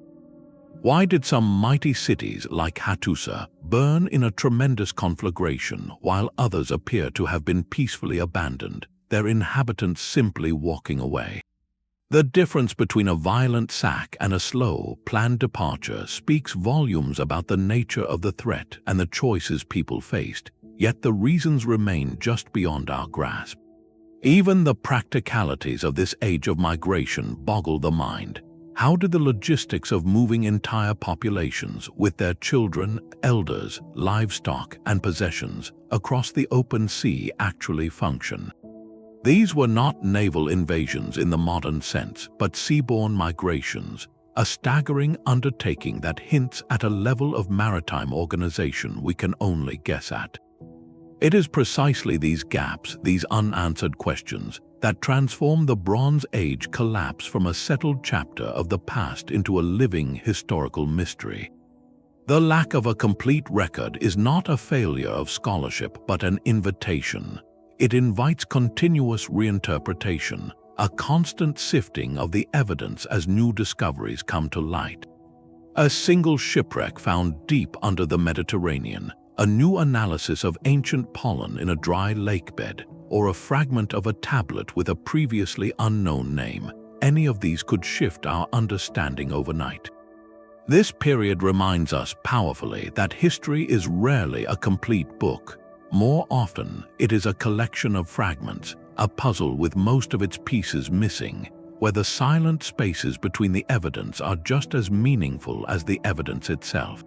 Why did some mighty cities like Hattusa burn in a tremendous conflagration while others appear to have been peacefully abandoned, their inhabitants simply walking away? The difference between a violent sack and a slow, planned departure speaks volumes about the nature of the threat and the choices people faced, yet the reasons remain just beyond our grasp. Even the practicalities of this age of migration boggle the mind. How did the logistics of moving entire populations with their children, elders, livestock, and possessions across the open sea actually function? These were not naval invasions in the modern sense, but seaborne migrations, a staggering undertaking that hints at a level of maritime organization we can only guess at. It is precisely these gaps, these unanswered questions, that transform the Bronze Age collapse from a settled chapter of the past into a living historical mystery. The lack of a complete record is not a failure of scholarship but an invitation. It invites continuous reinterpretation, a constant sifting of the evidence as new discoveries come to light. A single shipwreck found deep under the Mediterranean, a new analysis of ancient pollen in a dry lake bed, or a fragment of a tablet with a previously unknown name, any of these could shift our understanding overnight. This period reminds us powerfully that history is rarely a complete book. More often, it is a collection of fragments, a puzzle with most of its pieces missing, where the silent spaces between the evidence are just as meaningful as the evidence itself.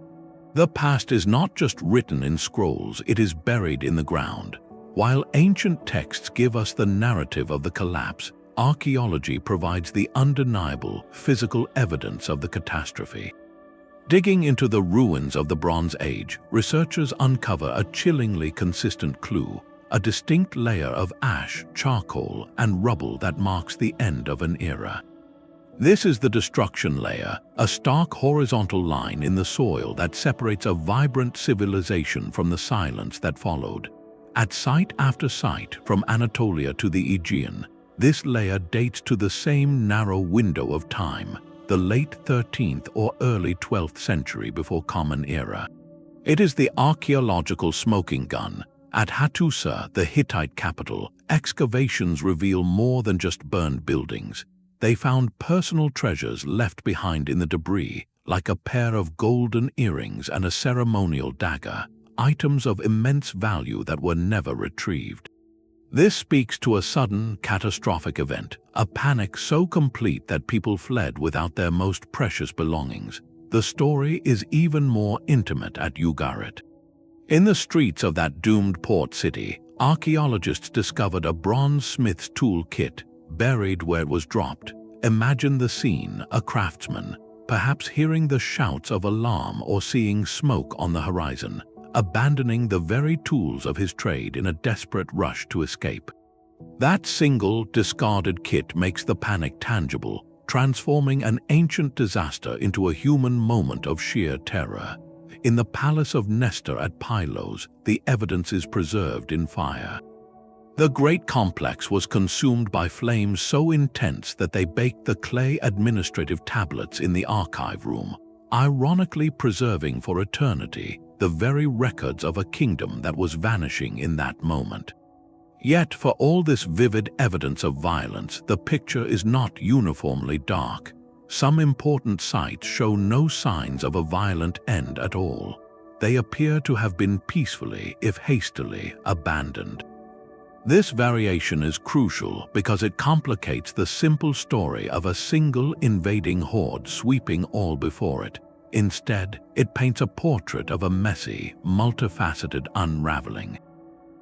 The past is not just written in scrolls, it is buried in the ground. While ancient texts give us the narrative of the collapse, archaeology provides the undeniable physical evidence of the catastrophe. Digging into the ruins of the Bronze Age, researchers uncover a chillingly consistent clue, a distinct layer of ash, charcoal, and rubble that marks the end of an era. This is the destruction layer, a stark horizontal line in the soil that separates a vibrant civilization from the silence that followed. At site after site, from Anatolia to the Aegean, this layer dates to the same narrow window of time, the late 13th or early 12th century before Common Era. It is the Archaeological Smoking Gun. At Hattusa, the Hittite capital, excavations reveal more than just burned buildings. They found personal treasures left behind in the debris, like a pair of golden earrings and a ceremonial dagger, items of immense value that were never retrieved. This speaks to a sudden, catastrophic event, a panic so complete that people fled without their most precious belongings. The story is even more intimate at Ugarit. In the streets of that doomed port city, archaeologists discovered a bronze smith's tool kit, buried where it was dropped. Imagine the scene: a craftsman, perhaps hearing the shouts of alarm or seeing smoke on the horizon, abandoning the very tools of his trade in a desperate rush to escape. That single, discarded kit makes the panic tangible, transforming an ancient disaster into a human moment of sheer terror. In the palace of Nestor at Pylos, the evidence is preserved in fire. The great complex was consumed by flames so intense that they baked the clay administrative tablets in the archive room, ironically preserving for eternity the very records of a kingdom that was vanishing in that moment. Yet, for all this vivid evidence of violence, the picture is not uniformly dark. Some important sites show no signs of a violent end at all. They appear to have been peacefully, if hastily, abandoned. This variation is crucial because it complicates the simple story of a single invading horde sweeping all before it. Instead, it paints a portrait of a messy, multifaceted unraveling.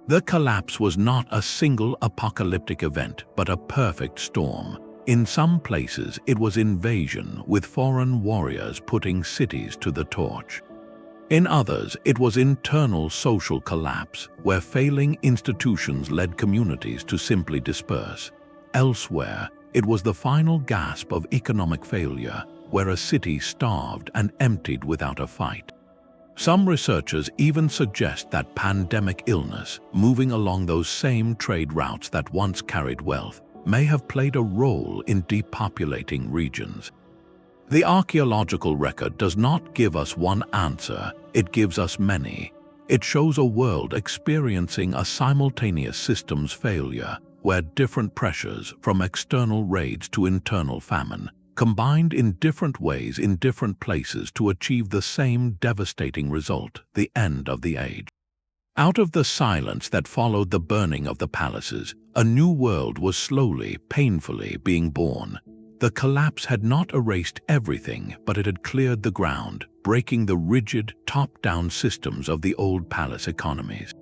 The collapse was not a single apocalyptic event, but a perfect storm. In some places, it was invasion, with foreign warriors putting cities to the torch. In others, it was internal social collapse, where failing institutions led communities to simply disperse. Elsewhere, it was the final gasp of economic failure, where a city starved and emptied without a fight. Some researchers even suggest that pandemic illness, moving along those same trade routes that once carried wealth, may have played a role in depopulating regions. The archaeological record does not give us one answer, it gives us many. It shows a world experiencing a simultaneous systems failure, where different pressures, from external raids to internal famine, combined in different ways in different places to achieve the same devastating result: the end of the age. Out of the silence that followed the burning of the palaces, a new world was slowly, painfully being born. The collapse had not erased everything, but it had cleared the ground, breaking the rigid, top-down systems of the old palace economies.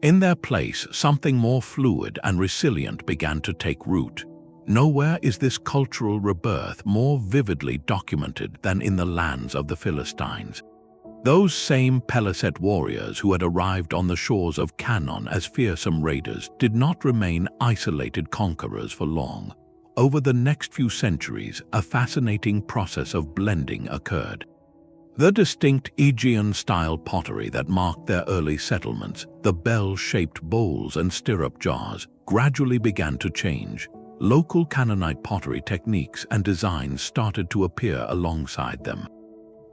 In their place, something more fluid and resilient began to take root. Nowhere is this cultural rebirth more vividly documented than in the lands of the Philistines. Those same Peliset warriors who had arrived on the shores of Canaan as fearsome raiders did not remain isolated conquerors for long. Over the next few centuries, a fascinating process of blending occurred. The distinct Aegean-style pottery that marked their early settlements, the bell-shaped bowls and stirrup jars, gradually began to change. Local Canaanite pottery techniques and designs started to appear alongside them.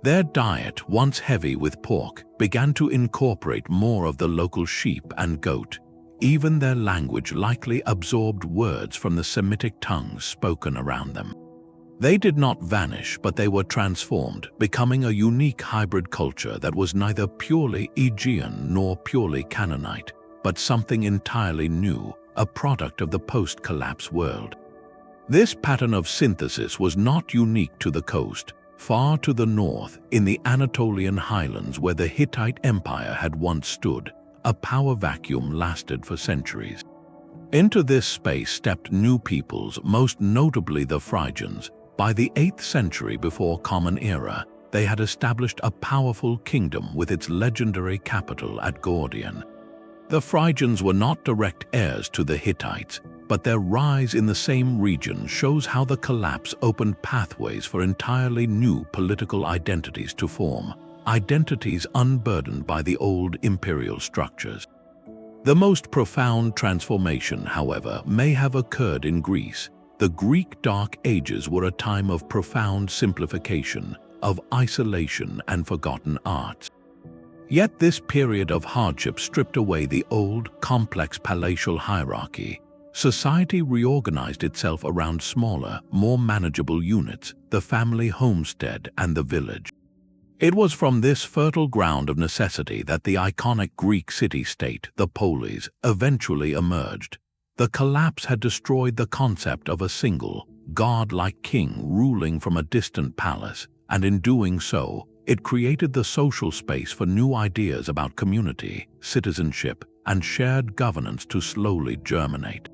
Their diet, once heavy with pork, began to incorporate more of the local sheep and goat. Even their language likely absorbed words from the Semitic tongues spoken around them. They did not vanish, but they were transformed, becoming a unique hybrid culture that was neither purely Aegean nor purely Canaanite, but something entirely new, a product of the post-collapse world. This pattern of synthesis was not unique to the coast. Far to the north, in the Anatolian highlands where the Hittite Empire had once stood, a power vacuum lasted for centuries. Into this space stepped new peoples, most notably the Phrygians. By the 8th century before Common Era, they had established a powerful kingdom with its legendary capital at Gordian. The Phrygians were not direct heirs to the Hittites, but their rise in the same region shows how the collapse opened pathways for entirely new political identities to form, identities unburdened by the old imperial structures. The most profound transformation, however, may have occurred in Greece. The Greek Dark Ages were a time of profound simplification, of isolation and forgotten arts. Yet this period of hardship stripped away the old, complex palatial hierarchy. Society reorganized itself around smaller, more manageable units, the family homestead and the village. It was from this fertile ground of necessity that the iconic Greek city-state, the polis, eventually emerged. The collapse had destroyed the concept of a single, god-like king ruling from a distant palace, and in doing so, it created the social space for new ideas about community, citizenship, and shared governance to slowly germinate.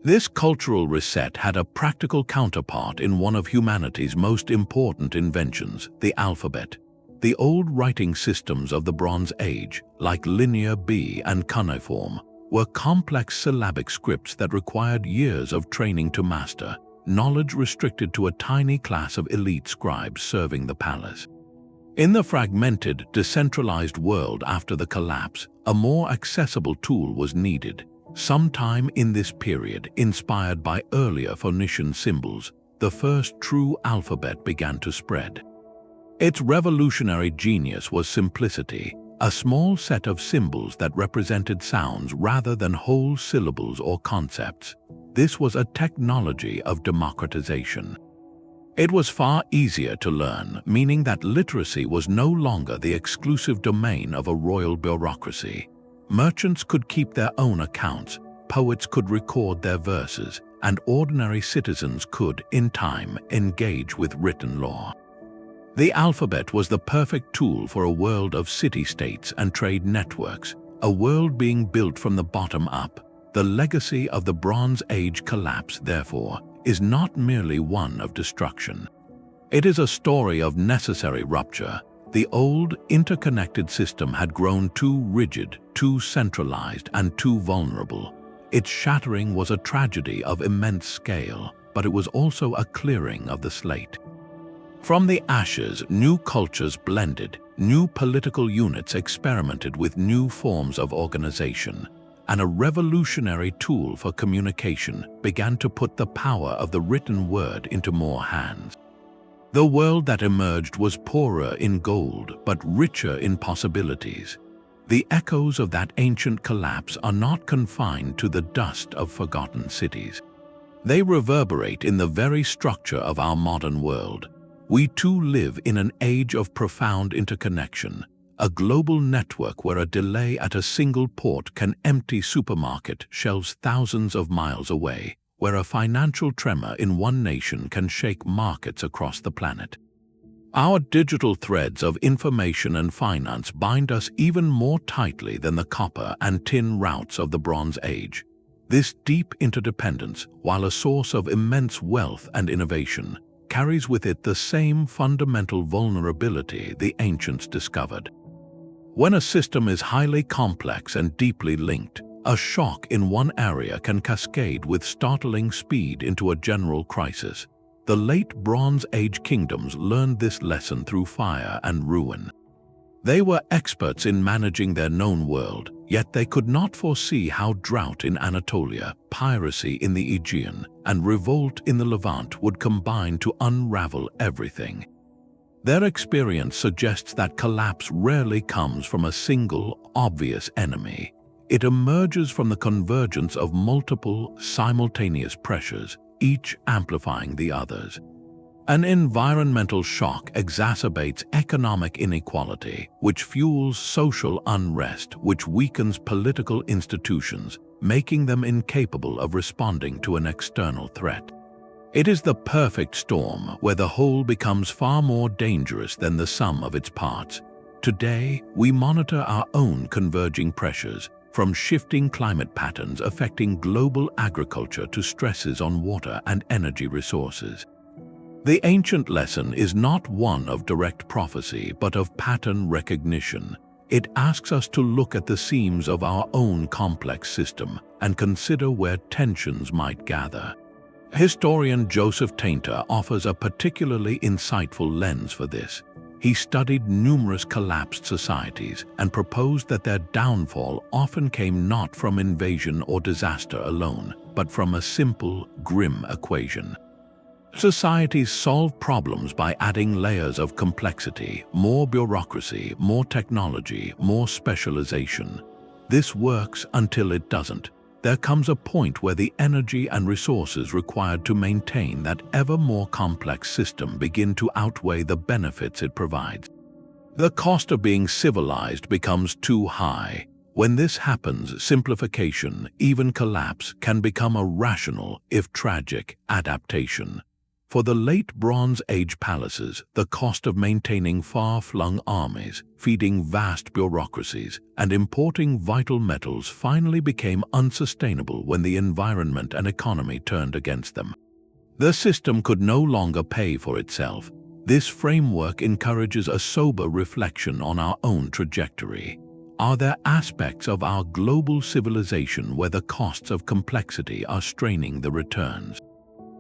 This cultural reset had a practical counterpart in one of humanity's most important inventions, the alphabet. The old writing systems of the Bronze Age, like Linear B and cuneiform, were complex syllabic scripts that required years of training to master, knowledge restricted to a tiny class of elite scribes serving the palace. In the fragmented, decentralized world after the collapse, a more accessible tool was needed. Sometime in this period, inspired by earlier Phoenician symbols, the first true alphabet began to spread. Its revolutionary genius was simplicity, a small set of symbols that represented sounds rather than whole syllables or concepts. This was a technology of democratization. It was far easier to learn, meaning that literacy was no longer the exclusive domain of a royal bureaucracy. Merchants could keep their own accounts, poets could record their verses, and ordinary citizens could, in time, engage with written law. The alphabet was the perfect tool for a world of city-states and trade networks, a world being built from the bottom up. The legacy of the Bronze Age collapse, therefore, is not merely one of destruction. It is a story of necessary rupture. The old, interconnected system had grown too rigid, too centralized, and too vulnerable. Its shattering was a tragedy of immense scale, but it was also a clearing of the slate. From the ashes, new cultures blended, new political units experimented with new forms of organization, and a revolutionary tool for communication began to put the power of the written word into more hands. The world that emerged was poorer in gold, but richer in possibilities. The echoes of that ancient collapse are not confined to the dust of forgotten cities. They reverberate in the very structure of our modern world. We too live in an age of profound interconnection, a global network where a delay at a single port can empty supermarket shelves thousands of miles away, where a financial tremor in one nation can shake markets across the planet. Our digital threads of information and finance bind us even more tightly than the copper and tin routes of the Bronze Age. This deep interdependence, while a source of immense wealth and innovation, carries with it the same fundamental vulnerability the ancients discovered. When a system is highly complex and deeply linked, a shock in one area can cascade with startling speed into a general crisis. The late Bronze Age kingdoms learned this lesson through fire and ruin. They were experts in managing their known world, yet they could not foresee how drought in Anatolia, piracy in the Aegean, and revolt in the Levant would combine to unravel everything. Their experience suggests that collapse rarely comes from a single, obvious enemy. It emerges from the convergence of multiple, simultaneous pressures, each amplifying the others. An environmental shock exacerbates economic inequality, which fuels social unrest, which weakens political institutions, making them incapable of responding to an external threat. It is the perfect storm where the whole becomes far more dangerous than the sum of its parts. Today, we monitor our own converging pressures, from shifting climate patterns affecting global agriculture to stresses on water and energy resources. The ancient lesson is not one of direct prophecy, but of pattern recognition. It asks us to look at the seams of our own complex system and consider where tensions might gather. Historian Joseph Tainter offers a particularly insightful lens for this. He studied numerous collapsed societies and proposed that their downfall often came not from invasion or disaster alone, but from a simple, grim equation. Societies solve problems by adding layers of complexity, more bureaucracy, more technology, more specialization. This works until it doesn't. There comes a point where the energy and resources required to maintain that ever more complex system begin to outweigh the benefits it provides. The cost of being civilized becomes too high. When this happens, simplification, even collapse, can become a rational, if tragic, adaptation. For the late Bronze Age palaces, the cost of maintaining far-flung armies, feeding vast bureaucracies, and importing vital metals finally became unsustainable when the environment and economy turned against them. The system could no longer pay for itself. This framework encourages a sober reflection on our own trajectory. Are there aspects of our global civilization where the costs of complexity are straining the returns?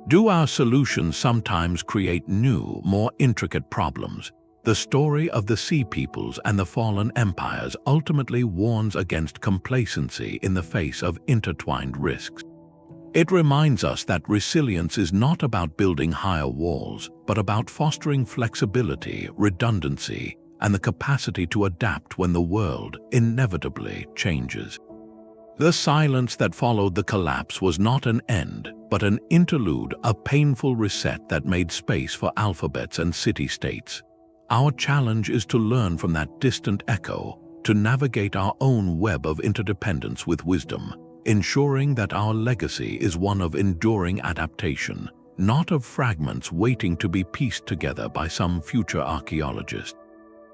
Do our solutions sometimes create new, more intricate problems? The story of the Sea Peoples and the fallen empires ultimately warns against complacency in the face of intertwined risks. It reminds us that resilience is not about building higher walls, but about fostering flexibility, redundancy, and the capacity to adapt when the world inevitably changes. The silence that followed the collapse was not an end, but an interlude, a painful reset that made space for alphabets and city-states. Our challenge is to learn from that distant echo, to navigate our own web of interdependence with wisdom, ensuring that our legacy is one of enduring adaptation, not of fragments waiting to be pieced together by some future archaeologist.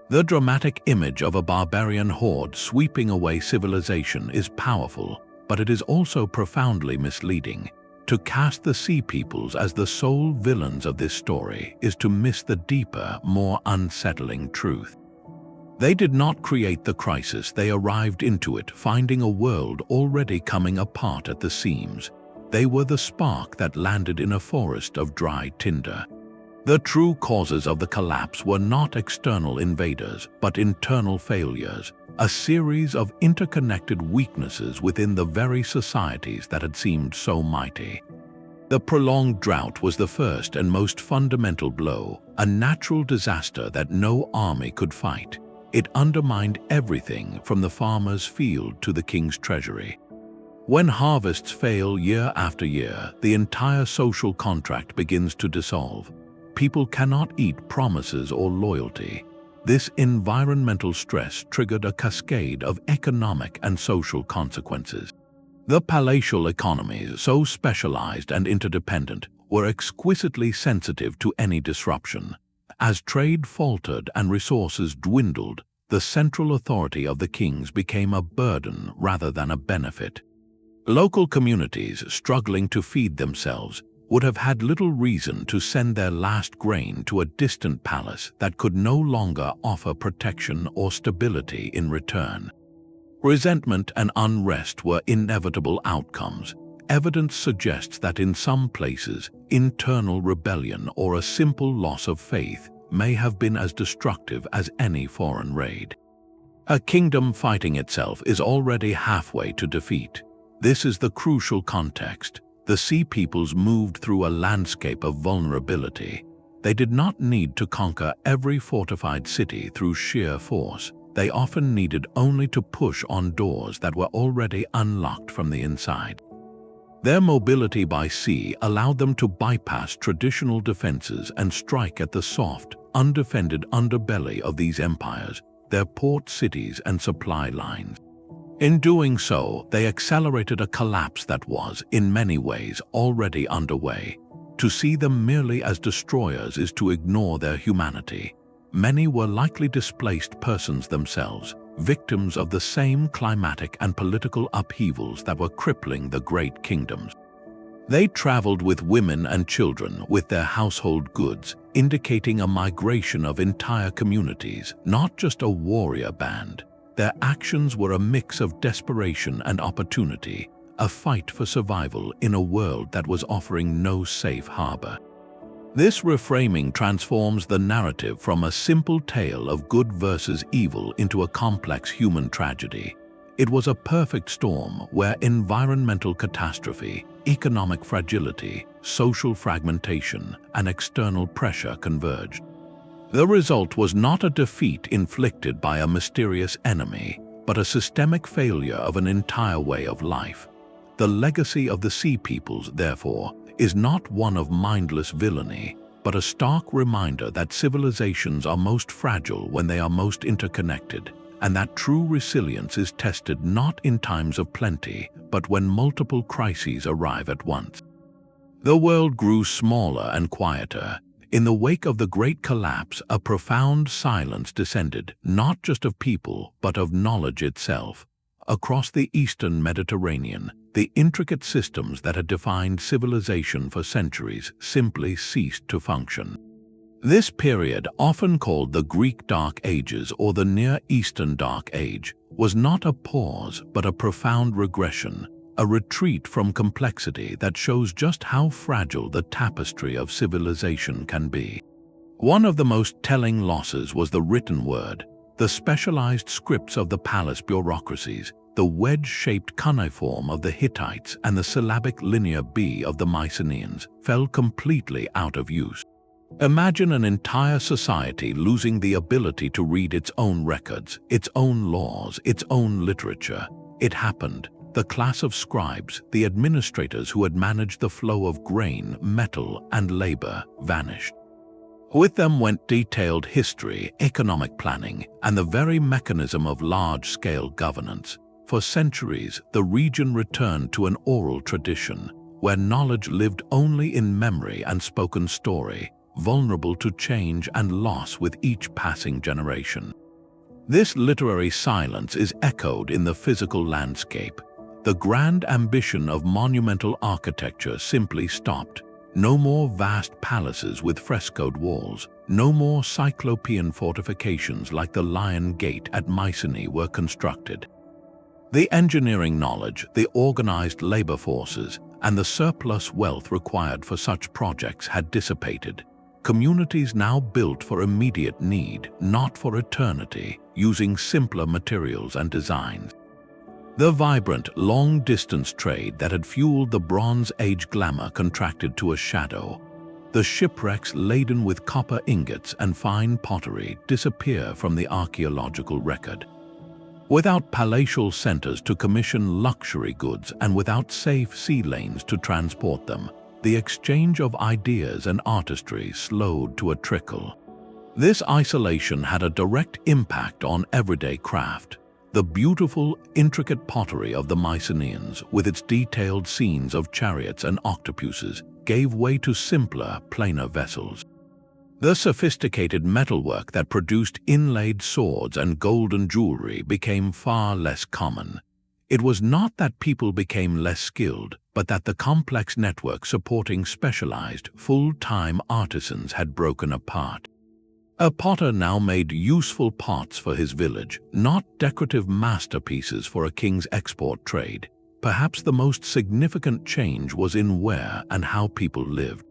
The dramatic image of a barbarian horde sweeping away civilization is powerful, but it is also profoundly misleading. To cast the Sea Peoples as the sole villains of this story is to miss the deeper, more unsettling truth. They did not create the crisis, they arrived into it, finding a world already coming apart at the seams. They were the spark that landed in a forest of dry tinder. The true causes of the collapse were not external invaders, but internal failures, a series of interconnected weaknesses within the very societies that had seemed so mighty. The prolonged drought was the first and most fundamental blow, a natural disaster that no army could fight. It undermined everything from the farmer's field to the king's treasury. When harvests fail year after year, the entire social contract begins to dissolve. People cannot eat promises or loyalty. This environmental stress triggered a cascade of economic and social consequences. The palatial economies, so specialized and interdependent, were exquisitely sensitive to any disruption. As trade faltered and resources dwindled, the central authority of the kings became a burden rather than a benefit. Local communities struggling to feed themselves would have had little reason to send their last grain to a distant palace that could no longer offer protection or stability in return. Resentment and unrest were inevitable outcomes. Evidence suggests that in some places, internal rebellion or a simple loss of faith may have been as destructive as any foreign raid. A kingdom fighting itself is already halfway to defeat. This is the crucial context. The Sea Peoples moved through a landscape of vulnerability. They did not need to conquer every fortified city through sheer force. They often needed only to push on doors that were already unlocked from the inside. Their mobility by sea allowed them to bypass traditional defenses and strike at the soft, undefended underbelly of these empires, their port cities and supply lines. In doing so, they accelerated a collapse that was, in many ways, already underway. To see them merely as destroyers is to ignore their humanity. Many were likely displaced persons themselves, victims of the same climatic and political upheavals that were crippling the great kingdoms. They traveled with women and children with their household goods, indicating a migration of entire communities, not just a warrior band. Their actions were a mix of desperation and opportunity, a fight for survival in a world that was offering no safe harbor. This reframing transforms the narrative from a simple tale of good versus evil into a complex human tragedy. It was a perfect storm where environmental catastrophe, economic fragility, social fragmentation, and external pressure converged. The result was not a defeat inflicted by a mysterious enemy, but a systemic failure of an entire way of life. The legacy of the Sea Peoples, therefore, is not one of mindless villainy, but a stark reminder that civilizations are most fragile when they are most interconnected, and that true resilience is tested not in times of plenty, but when multiple crises arrive at once. The world grew smaller and quieter. In the wake of the Great Collapse, a profound silence descended, not just of people, but of knowledge itself. Across the eastern Mediterranean, the intricate systems that had defined civilization for centuries simply ceased to function. This period, often called the Greek Dark Ages or the Near Eastern Dark Age, was not a pause but a profound regression, a retreat from complexity that shows just how fragile the tapestry of civilization can be. One of the most telling losses was the written word. The specialized scripts of the palace bureaucracies, the wedge-shaped cuneiform of the Hittites and the syllabic linear B of the Mycenaeans fell completely out of use. Imagine an entire society losing the ability to read its own records, its own laws, its own literature. It happened. The class of scribes, the administrators who had managed the flow of grain, metal, and labor, vanished. With them went detailed history, economic planning, and the very mechanism of large-scale governance. For centuries, the region returned to an oral tradition, where knowledge lived only in memory and spoken story, vulnerable to change and loss with each passing generation. This literary silence is echoed in the physical landscape. The grand ambition of monumental architecture simply stopped. No more vast palaces with frescoed walls, no more cyclopean fortifications like the Lion Gate at Mycenae were constructed. The engineering knowledge, the organized labor forces, and the surplus wealth required for such projects had dissipated. Communities now built for immediate need, not for eternity, using simpler materials and designs. The vibrant, long-distance trade that had fueled the Bronze Age glamour contracted to a shadow. The shipwrecks laden with copper ingots and fine pottery disappear from the archaeological record. Without palatial centers to commission luxury goods and without safe sea lanes to transport them, the exchange of ideas and artistry slowed to a trickle. This isolation had a direct impact on everyday craft. The beautiful, intricate pottery of the Mycenaeans, with its detailed scenes of chariots and octopuses, gave way to simpler, plainer vessels. The sophisticated metalwork that produced inlaid swords and golden jewelry became far less common. It was not that people became less skilled, but that the complex network supporting specialized, full-time artisans had broken apart. A potter now made useful pots for his village, not decorative masterpieces for a king's export trade. Perhaps the most significant change was in where and how people lived.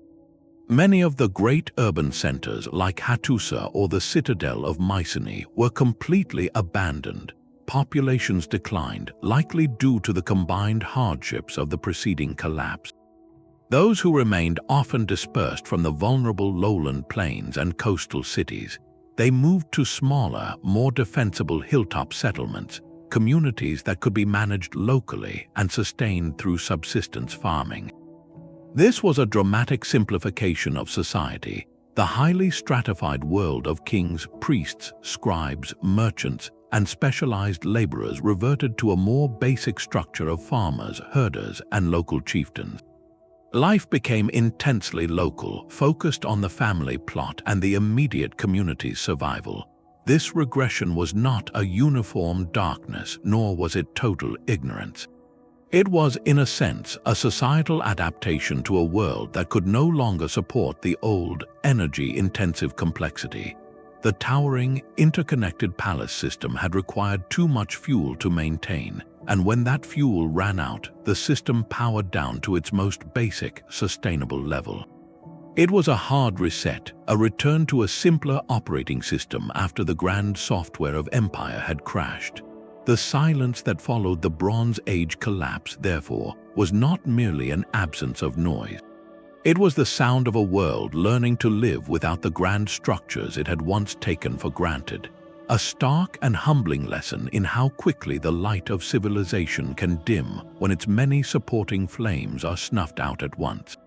Many of the great urban centers like Hattusa or the citadel of Mycenae were completely abandoned. Populations declined, likely due to the combined hardships of the preceding collapse. Those who remained often dispersed from the vulnerable lowland plains and coastal cities. They moved to smaller, more defensible hilltop settlements, communities that could be managed locally and sustained through subsistence farming. This was a dramatic simplification of society. The highly stratified world of kings, priests, scribes, merchants, and specialized laborers reverted to a more basic structure of farmers, herders, and local chieftains. Life became intensely local, focused on the family plot and the immediate community's survival. This regression was not a uniform darkness, nor was it total ignorance. It was, in a sense, a societal adaptation to a world that could no longer support the old, energy-intensive complexity. The towering, interconnected palace system had required too much fuel to maintain, and when that fuel ran out, the system powered down to its most basic, sustainable level. It was a hard reset, a return to a simpler operating system after the grand software of empire had crashed. The silence that followed the Bronze Age collapse, therefore, was not merely an absence of noise. It was the sound of a world learning to live without the grand structures it had once taken for granted. A stark and humbling lesson in how quickly the light of civilization can dim when its many supporting flames are snuffed out at once.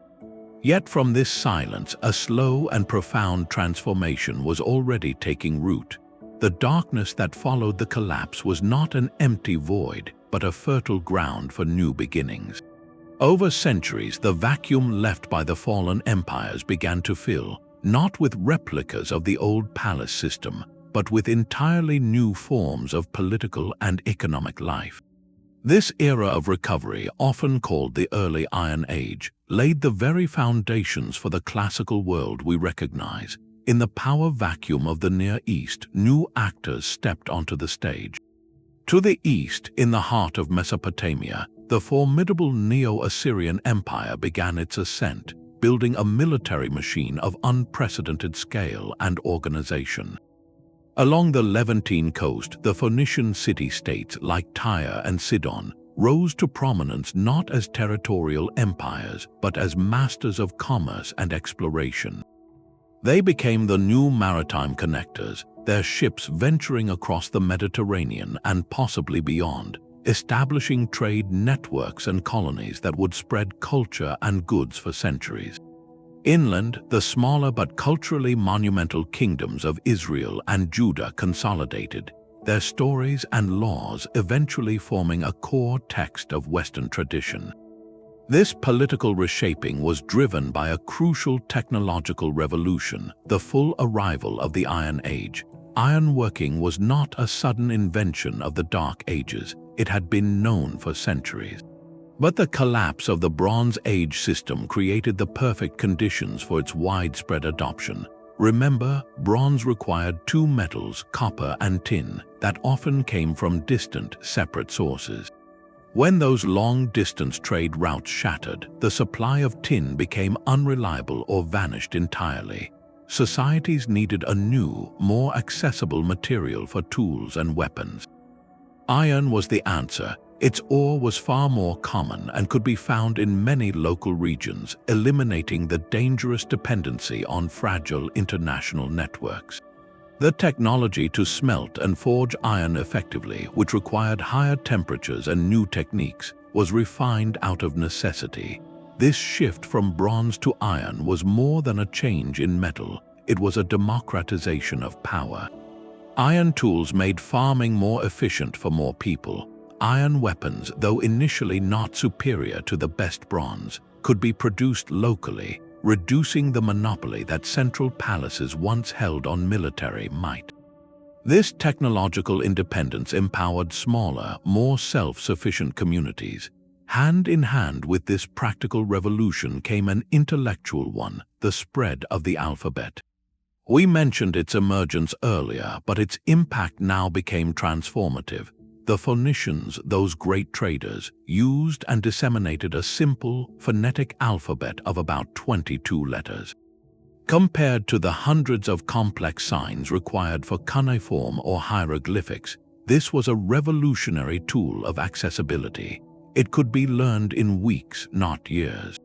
Yet from this silence, a slow and profound transformation was already taking root. The darkness that followed the collapse was not an empty void, but a fertile ground for new beginnings. Over centuries, the vacuum left by the fallen empires began to fill, not with replicas of the old palace system, but with entirely new forms of political and economic life. This era of recovery, often called the Early Iron Age, laid the very foundations for the classical world we recognize. In the power vacuum of the Near East, new actors stepped onto the stage. To the east, in the heart of Mesopotamia, the formidable Neo-Assyrian Empire began its ascent, building a military machine of unprecedented scale and organization. Along the Levantine coast, the Phoenician city-states like Tyre and Sidon rose to prominence not as territorial empires, but as masters of commerce and exploration. They became the new maritime connectors, their ships venturing across the Mediterranean and possibly beyond, establishing trade networks and colonies that would spread culture and goods for centuries. Inland, the smaller but culturally monumental kingdoms of Israel and Judah consolidated, their stories and laws eventually forming a core text of Western tradition. This political reshaping was driven by a crucial technological revolution, the full arrival of the Iron Age. Ironworking was not a sudden invention of the Dark Ages, it had been known for centuries. But the collapse of the Bronze Age system created the perfect conditions for its widespread adoption. Remember, bronze required two metals, copper and tin, that often came from distant, separate sources. When those long-distance trade routes shattered, the supply of tin became unreliable or vanished entirely. Societies needed a new, more accessible material for tools and weapons. Iron was the answer. Its ore was far more common and could be found in many local regions, eliminating the dangerous dependency on fragile international networks. The technology to smelt and forge iron effectively, which required higher temperatures and new techniques, was refined out of necessity. This shift from bronze to iron was more than a change in metal, it was a democratization of power. Iron tools made farming more efficient for more people. Iron weapons, though initially not superior to the best bronze, could be produced locally, reducing the monopoly that central palaces once held on military might. This technological independence empowered smaller, more self-sufficient communities. Hand in hand with this practical revolution came an intellectual one, the spread of the alphabet. We mentioned its emergence earlier, but its impact now became transformative. The Phoenicians, those great traders, used and disseminated a simple, phonetic alphabet of about 22 letters. Compared to the hundreds of complex signs required for cuneiform or hieroglyphics, this was a revolutionary tool of accessibility. It could be learned in weeks, not years.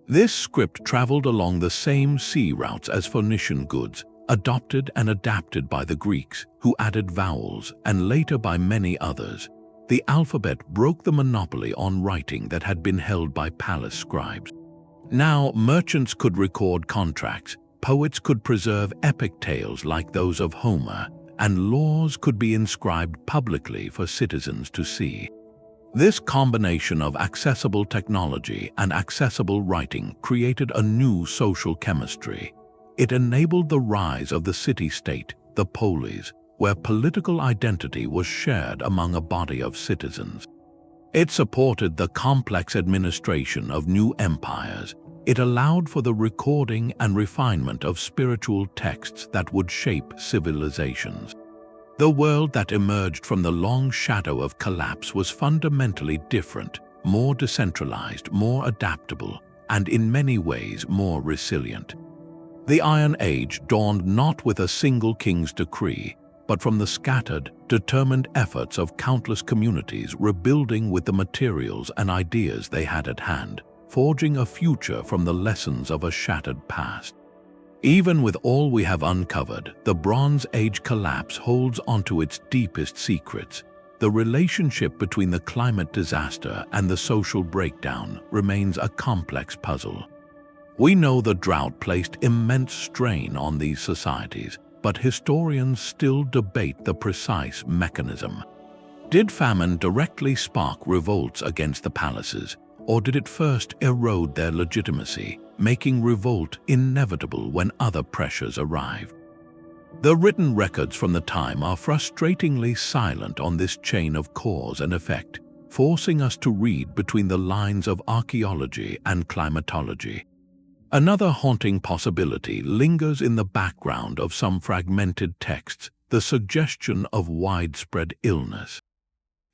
This script traveled along the same sea routes as Phoenician goods, adopted and adapted by the Greeks, who added vowels, and later by many others. the alphabet broke the monopoly on writing that had been held by palace scribes. Now, merchants could record contracts, poets could preserve epic tales like those of Homer, and laws could be inscribed publicly for citizens to see. This combination of accessible technology and accessible writing created a new social chemistry. It enabled the rise of the city-state, the polis, where political identity was shared among a body of citizens. It supported the complex administration of new empires. It allowed for the recording and refinement of spiritual texts that would shape civilizations. The world that emerged from the long shadow of collapse was fundamentally different, more decentralized, more adaptable, and in many ways more resilient. The Iron Age dawned not with a single king's decree, but from the scattered, determined efforts of countless communities rebuilding with the materials and ideas they had at hand, forging a future from the lessons of a shattered past. Even with all we have uncovered, the Bronze Age collapse holds onto its deepest secrets. The relationship between the climate disaster and the social breakdown remains a complex puzzle. We know the drought placed immense strain on these societies, but historians still debate the precise mechanism. Did famine directly spark revolts against the palaces, or did it first erode their legitimacy, making revolt inevitable when other pressures arrived? The written records from the time are frustratingly silent on this chain of cause and effect, forcing us to read between the lines of archaeology and climatology. Another haunting possibility lingers in the background of some fragmented texts, the suggestion of widespread illness.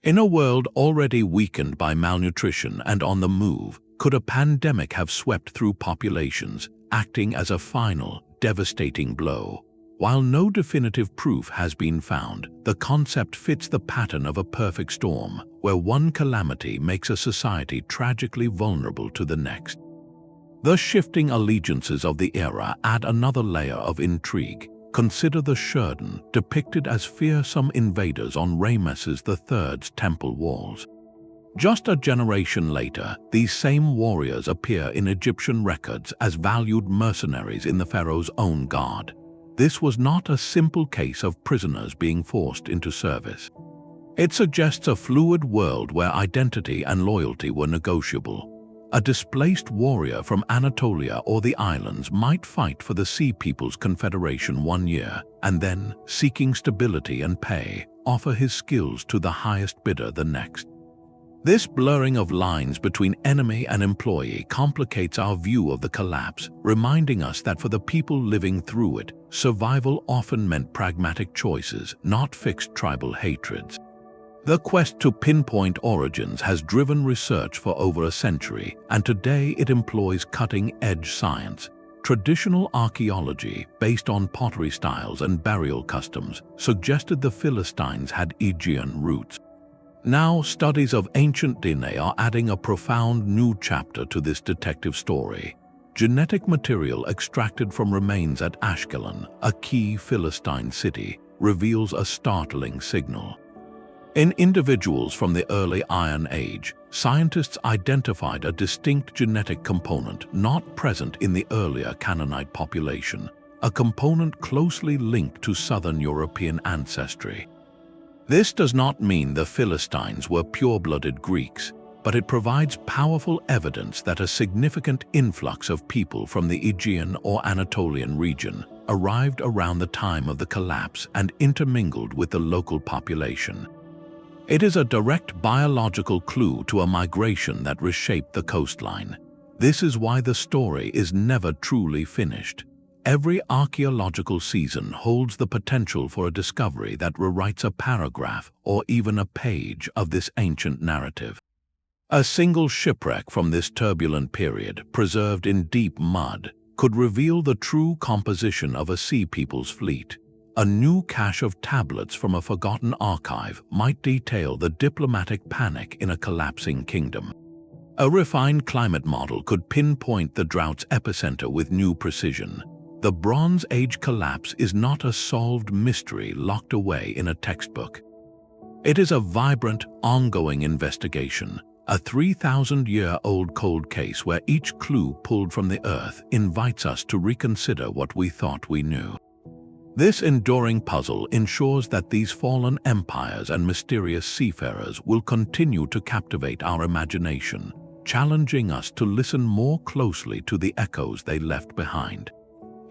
In a world already weakened by malnutrition and on the move, could a pandemic have swept through populations, acting as a final, devastating blow? While no definitive proof has been found, the concept fits the pattern of a perfect storm, where one calamity makes a society tragically vulnerable to the next. The shifting allegiances of the era add another layer of intrigue. Consider the Shurden, depicted as fearsome invaders on Ramesses III's temple walls. Just a generation later, these same warriors appear in Egyptian records as valued mercenaries in the pharaoh's own guard. This was not a simple case of prisoners being forced into service. It suggests a fluid world where identity and loyalty were negotiable. A displaced warrior from Anatolia or the islands might fight for the Sea Peoples Confederation 1 year, and then, seeking stability and pay, offer his skills to the highest bidder the next. This blurring of lines between enemy and employee complicates our view of the collapse, reminding us that for the people living through it, survival often meant pragmatic choices, not fixed tribal hatreds. The quest to pinpoint origins has driven research for over a century, and today it employs cutting-edge science. Traditional archaeology, based on pottery styles and burial customs, suggested the Philistines had Aegean roots. Now, studies of ancient DNA are adding a profound new chapter to this detective story. Genetic material extracted from remains at Ashkelon, a key Philistine city, reveals a startling signal. In individuals from the early Iron Age, scientists identified a distinct genetic component not present in the earlier Canaanite population, a component closely linked to southern European ancestry. This does not mean the Philistines were pure-blooded Greeks, but it provides powerful evidence that a significant influx of people from the Aegean or Anatolian region arrived around the time of the collapse and intermingled with the local population. It is a direct biological clue to a migration that reshaped the coastline. This is why the story is never truly finished. Every archaeological season holds the potential for a discovery that rewrites a paragraph or even a page of this ancient narrative. A single shipwreck from this turbulent period, preserved in deep mud, could reveal the true composition of a Sea Peoples fleet. A new cache of tablets from a forgotten archive might detail the diplomatic panic in a collapsing kingdom. A refined climate model could pinpoint the drought's epicenter with new precision. The Bronze Age collapse is not a solved mystery locked away in a textbook. It is a vibrant, ongoing investigation, a 3,000-year-old cold case where each clue pulled from the earth invites us to reconsider what we thought we knew. This enduring puzzle ensures that these fallen empires and mysterious seafarers will continue to captivate our imagination, challenging us to listen more closely to the echoes they left behind.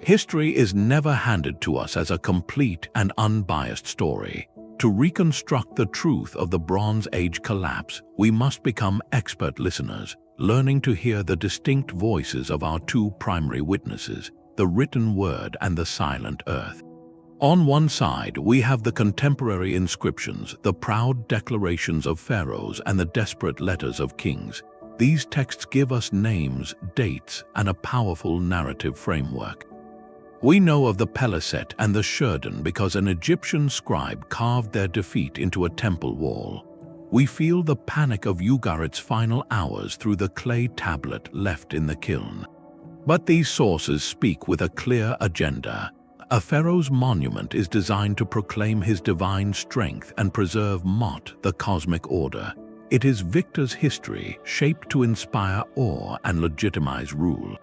History is never handed to us as a complete and unbiased story. To reconstruct the truth of the Bronze Age collapse, we must become expert listeners, learning to hear the distinct voices of our two primary witnesses, the written word and the silent earth. On one side, we have the contemporary inscriptions, the proud declarations of pharaohs and the desperate letters of kings. These texts give us names, dates, and a powerful narrative framework. We know of the Peliset and the Shurden because an Egyptian scribe carved their defeat into a temple wall. We feel the panic of Ugarit's final hours through the clay tablet left in the kiln. But these sources speak with a clear agenda. A pharaoh's monument is designed to proclaim his divine strength and preserve Mot, the cosmic order. It is Victor's history, shaped to inspire awe and legitimize rule.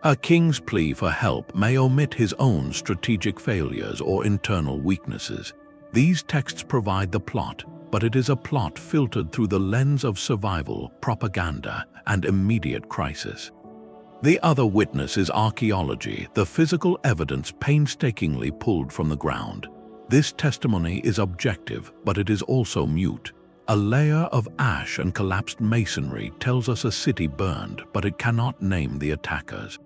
A king's plea for help may omit his own strategic failures or internal weaknesses. These texts provide the plot, but it is a plot filtered through the lens of survival, propaganda, and immediate crisis. The other witness is archaeology, the physical evidence painstakingly pulled from the ground. This testimony is objective, but it is also mute. A layer of ash and collapsed masonry tells us a city burned, but it cannot name the attackers.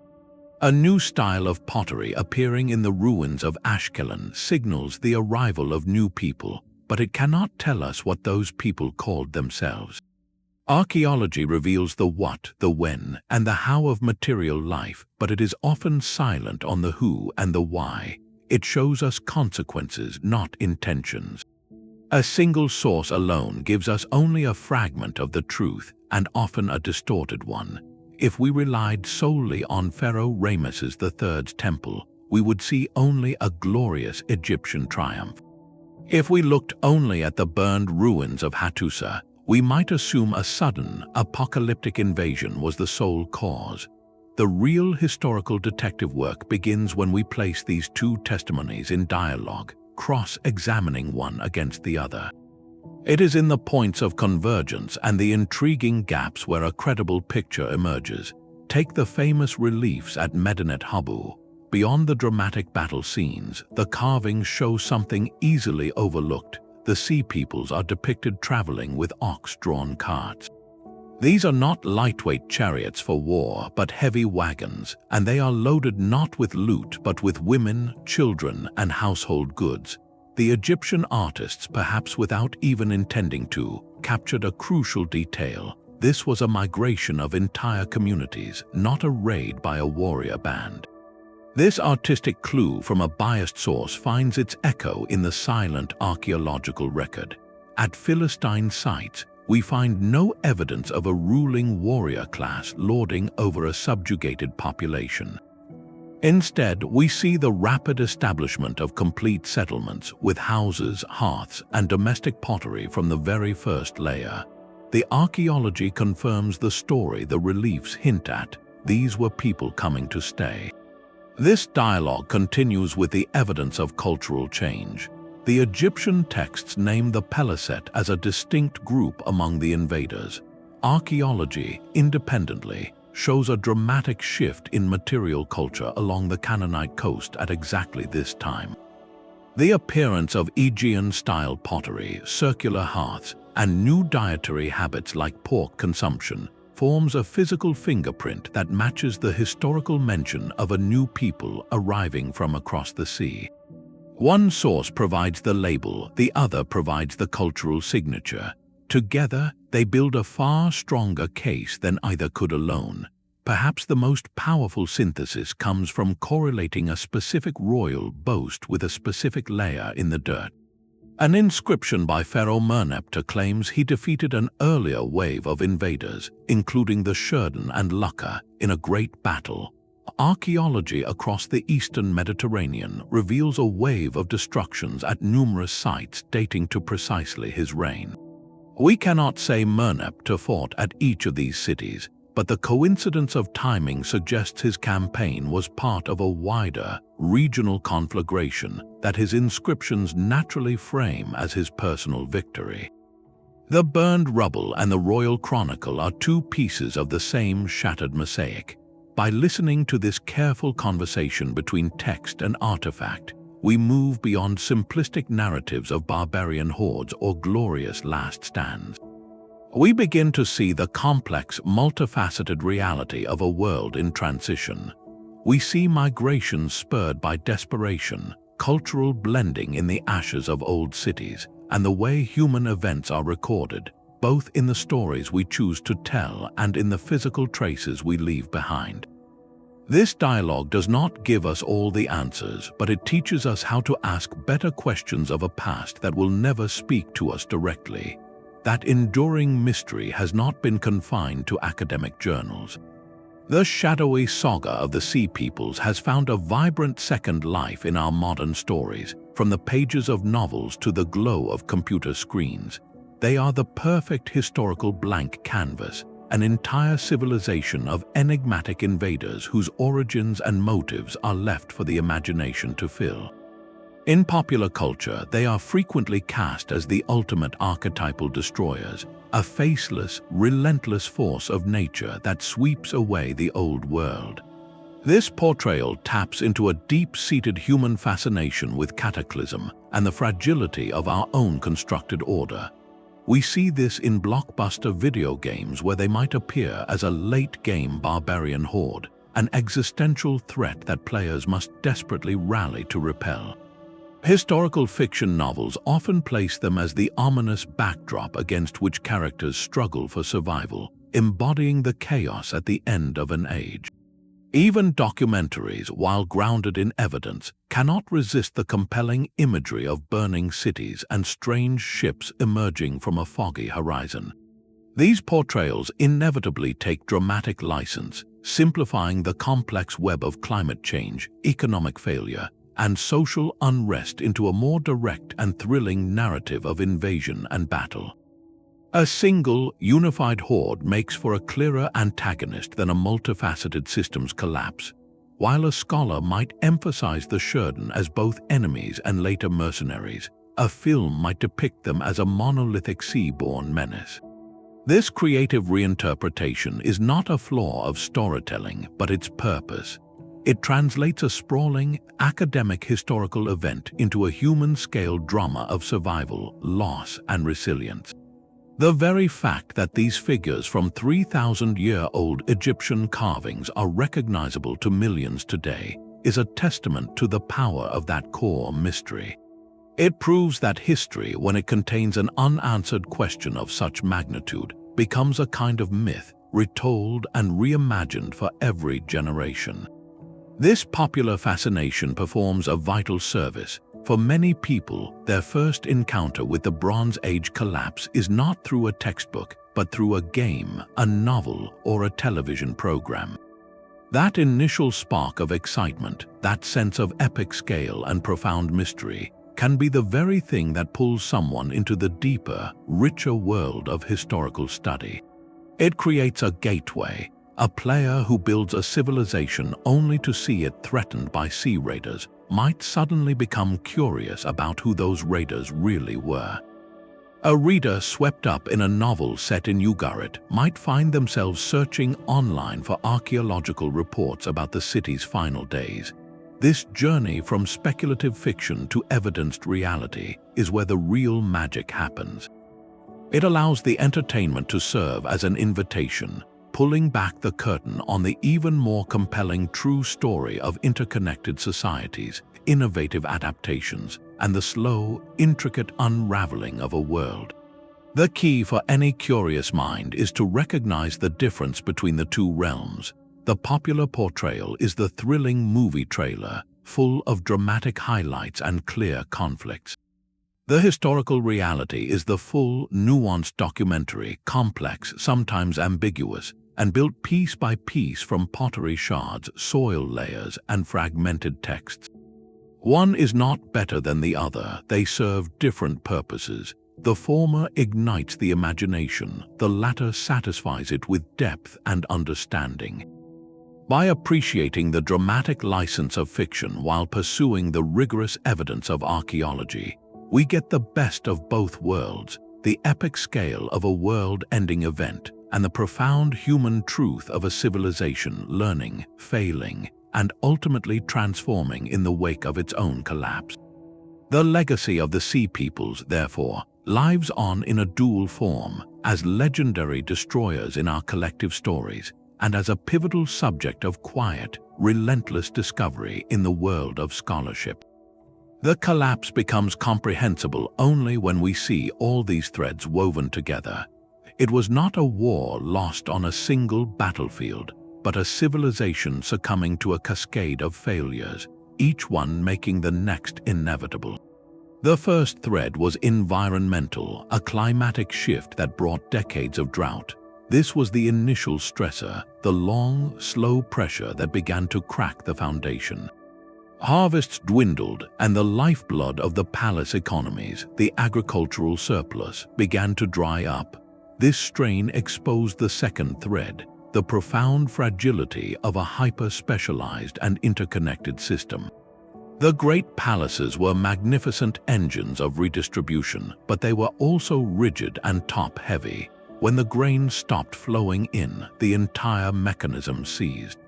A new style of pottery appearing in the ruins of Ashkelon signals the arrival of new people, but it cannot tell us what those people called themselves. Archaeology reveals the what, the when, and the how of material life, but it is often silent on the who and the why. It shows us consequences, not intentions. A single source alone gives us only a fragment of the truth, and often a distorted one. If we relied solely on Pharaoh Ramesses III's temple, we would see only a glorious Egyptian triumph. If we looked only at the burned ruins of Hattusa, we might assume a sudden, apocalyptic invasion was the sole cause. The real historical detective work begins when we place these two testimonies in dialogue, cross-examining one against the other. It is in the points of convergence and the intriguing gaps where a credible picture emerges. Take the famous reliefs at Medinet Habu. Beyond the dramatic battle scenes, the carvings show something easily overlooked. The sea peoples are depicted traveling with ox-drawn carts. These are not lightweight chariots for war, but heavy wagons, and they are loaded not with loot but with women, children, and household goods. The Egyptian artists, perhaps without even intending to, captured a crucial detail. This was a migration of entire communities, not a raid by a warrior band. This artistic clue from a biased source finds its echo in the silent archaeological record. At Philistine sites, we find no evidence of a ruling warrior class lording over a subjugated population. Instead, we see the rapid establishment of complete settlements with houses, hearths, and domestic pottery from the very first layer. The archaeology confirms the story the reliefs hint at. These were people coming to stay. This dialogue continues with the evidence of cultural change. The Egyptian texts name the Peliset as a distinct group among the invaders. Archaeology, independently, shows a dramatic shift in material culture along the Canaanite coast at exactly this time. The appearance of Aegean-style pottery, circular hearths, and new dietary habits like pork consumption forms a physical fingerprint that matches the historical mention of a new people arriving from across the sea. One source provides the label, the other provides the cultural signature. Together, they build a far stronger case than either could alone. Perhaps the most powerful synthesis comes from correlating a specific royal boast with a specific layer in the dirt. An inscription by Pharaoh Merneptah claims he defeated an earlier wave of invaders, including the Shurden and Lucca, in a great battle. Archaeology across the eastern Mediterranean reveals a wave of destructions at numerous sites dating to precisely his reign. We cannot say Merneptah fought at each of these cities, but the coincidence of timing suggests his campaign was part of a wider, regional conflagration that his inscriptions naturally frame as his personal victory. The burned rubble and the royal chronicle are two pieces of the same shattered mosaic. By listening to this careful conversation between text and artifact, we move beyond simplistic narratives of barbarian hordes or glorious last stands. We begin to see the complex, multifaceted reality of a world in transition. We see migrations spurred by desperation, cultural blending in the ashes of old cities, and the way human events are recorded, both in the stories we choose to tell and in the physical traces we leave behind. This dialogue does not give us all the answers, but it teaches us how to ask better questions of a past that will never speak to us directly. That enduring mystery has not been confined to academic journals. The shadowy saga of the Sea Peoples has found a vibrant second life in our modern stories, from the pages of novels to the glow of computer screens. They are the perfect historical blank canvas, an entire civilization of enigmatic invaders whose origins and motives are left for the imagination to fill. In popular culture, they are frequently cast as the ultimate archetypal destroyers, a faceless, relentless force of nature that sweeps away the old world. This portrayal taps into a deep-seated human fascination with cataclysm and the fragility of our own constructed order. We see this in blockbuster video games where they might appear as a late-game barbarian horde, an existential threat that players must desperately rally to repel. Historical fiction novels often place them as the ominous backdrop against which characters struggle for survival, embodying the chaos at the end of an age. Even documentaries, while grounded in evidence, cannot resist the compelling imagery of burning cities and strange ships emerging from a foggy horizon. These portrayals inevitably take dramatic license, simplifying the complex web of climate change, economic failure, and social unrest into a more direct and thrilling narrative of invasion and battle. A single, unified horde makes for a clearer antagonist than a multifaceted system's collapse. While a scholar might emphasize the Sherden as both enemies and later mercenaries, a film might depict them as a monolithic sea-borne menace. This creative reinterpretation is not a flaw of storytelling, but its purpose. It translates a sprawling, academic historical event into a human-scale drama of survival, loss, and resilience. The very fact that these figures from 3,000-year-old Egyptian carvings are recognizable to millions today is a testament to the power of that core mystery. It proves that history, when it contains an unanswered question of such magnitude, becomes a kind of myth, retold and reimagined for every generation. This popular fascination performs a vital service. For many people, their first encounter with the Bronze Age collapse is not through a textbook, but through a game, a novel, or a television program. That initial spark of excitement, that sense of epic scale and profound mystery, can be the very thing that pulls someone into the deeper, richer world of historical study. It creates a gateway. A player who builds a civilization only to see it threatened by sea raiders might suddenly become curious about who those raiders really were. A reader swept up in a novel set in Ugarit might find themselves searching online for archaeological reports about the city's final days. This journey from speculative fiction to evidenced reality is where the real magic happens. It allows the entertainment to serve as an invitation, pulling back the curtain on the even more compelling true story of interconnected societies, innovative adaptations, and the slow, intricate unraveling of a world. The key for any curious mind is to recognize the difference between the two realms. The popular portrayal is the thrilling movie trailer, full of dramatic highlights and clear conflicts. The historical reality is the full, nuanced documentary, complex, sometimes ambiguous, and built piece by piece from pottery shards, soil layers, and fragmented texts. One is not better than the other, they serve different purposes. The former ignites the imagination, the latter satisfies it with depth and understanding. By appreciating the dramatic license of fiction while pursuing the rigorous evidence of archaeology, we get the best of both worlds, the epic scale of a world-ending event and the profound human truth of a civilization learning, failing, and ultimately transforming in the wake of its own collapse. The legacy of the Sea Peoples, therefore, lives on in a dual form, as legendary destroyers in our collective stories, and as a pivotal subject of quiet, relentless discovery in the world of scholarship. The collapse becomes comprehensible only when we see all these threads woven together. It was not a war lost on a single battlefield, but a civilization succumbing to a cascade of failures, each one making the next inevitable. The first thread was environmental, a climatic shift that brought decades of drought. This was the initial stressor, the long, slow pressure that began to crack the foundation. Harvests dwindled, and the lifeblood of the palace economies, the agricultural surplus, began to dry up. This strain exposed the second thread, the profound fragility of a hyper-specialized and interconnected system. The great palaces were magnificent engines of redistribution, but they were also rigid and top-heavy. When the grain stopped flowing in, the entire mechanism seized.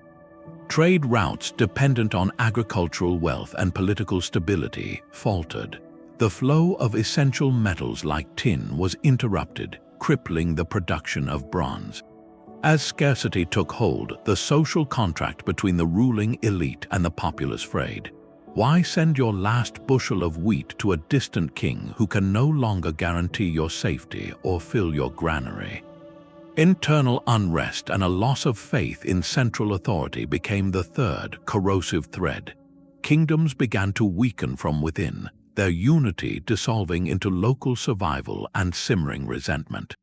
Trade routes dependent on agricultural wealth and political stability faltered. The flow of essential metals like tin was interrupted, crippling the production of bronze. As scarcity took hold, the social contract between the ruling elite and the populace frayed. Why send your last bushel of wheat to a distant king who can no longer guarantee your safety or fill your granary? Internal unrest and a loss of faith in central authority became the third, corrosive thread. Kingdoms began to weaken from within, their unity dissolving into local survival and simmering resentment.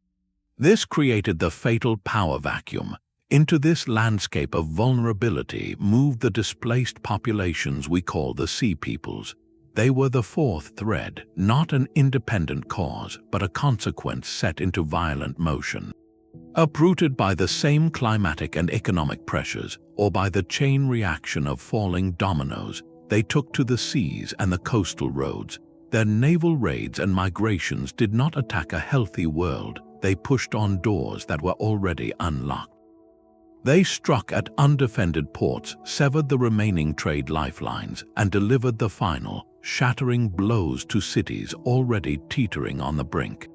This created the fatal power vacuum. Into this landscape of vulnerability moved the displaced populations we call the Sea Peoples. They were the fourth thread, not an independent cause, but a consequence set into violent motion. Uprooted by the same climatic and economic pressures, or by the chain reaction of falling dominoes, they took to the seas and the coastal roads. Their naval raids and migrations did not attack a healthy world, they pushed on doors that were already unlocked. They struck at undefended ports, severed the remaining trade lifelines, and delivered the final, shattering blows to cities already teetering on the brink.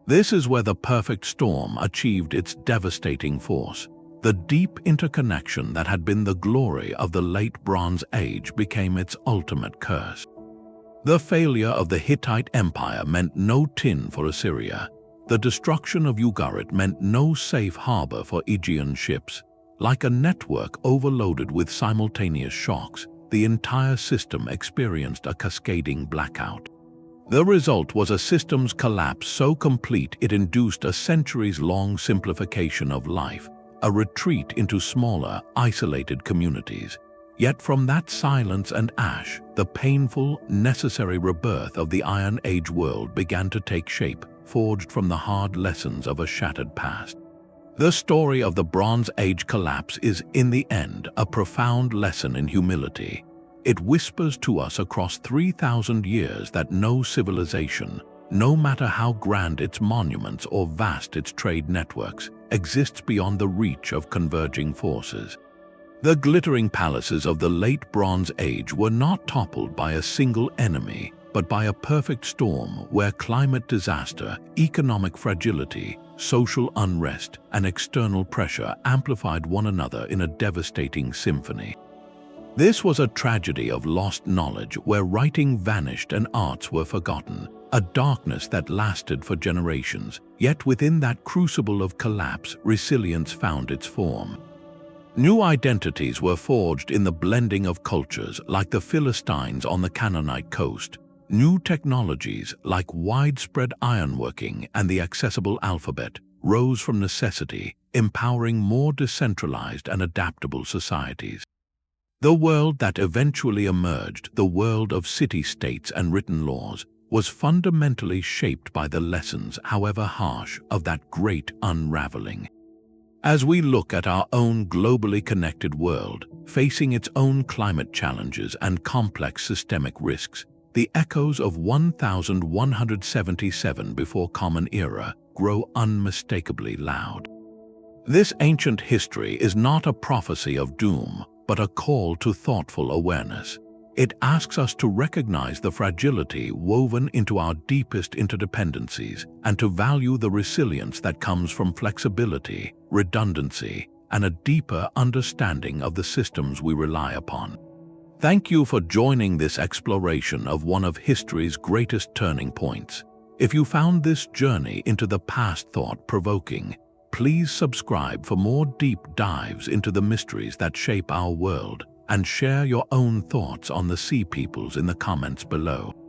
This is where the perfect storm achieved its devastating force. The deep interconnection that had been the glory of the late Bronze Age became its ultimate curse. The failure of the Hittite Empire meant no tin for Assyria. The destruction of Ugarit meant no safe harbor for Aegean ships. Like a network overloaded with simultaneous shocks, the entire system experienced a cascading blackout. The result was a system's collapse so complete it induced a centuries-long simplification of life, a retreat into smaller, isolated communities. Yet from that silence and ash, the painful, necessary rebirth of the Iron Age world began to take shape, forged from the hard lessons of a shattered past. The story of the Bronze Age collapse is, in the end, a profound lesson in humility. It whispers to us across 3,000 years that no civilization, no matter how grand its monuments or vast its trade networks, exists beyond the reach of converging forces. The glittering palaces of the late Bronze Age were not toppled by a single enemy, but by a perfect storm where climate disaster, economic fragility, social unrest, and external pressure amplified one another in a devastating symphony. This was a tragedy of lost knowledge where writing vanished and arts were forgotten, a darkness that lasted for generations. Yet within that crucible of collapse, resilience found its form. New identities were forged in the blending of cultures like the Philistines on the Canaanite coast. New technologies like widespread ironworking and the accessible alphabet rose from necessity, empowering more decentralized and adaptable societies. The world that eventually emerged, the world of city-states and written laws, was fundamentally shaped by the lessons, however harsh, of that great unraveling. As we look at our own globally connected world, facing its own climate challenges and complex systemic risks, the echoes of 1177 before Common Era grow unmistakably loud. This ancient history is not a prophecy of doom, but a call to thoughtful awareness. It asks us to recognize the fragility woven into our deepest interdependencies and to value the resilience that comes from flexibility, redundancy, and a deeper understanding of the systems we rely upon. Thank you for joining this exploration of one of history's greatest turning points. If you found this journey into the past thought-provoking, please subscribe for more deep dives into the mysteries that shape our world, and share your own thoughts on the Sea Peoples in the comments below.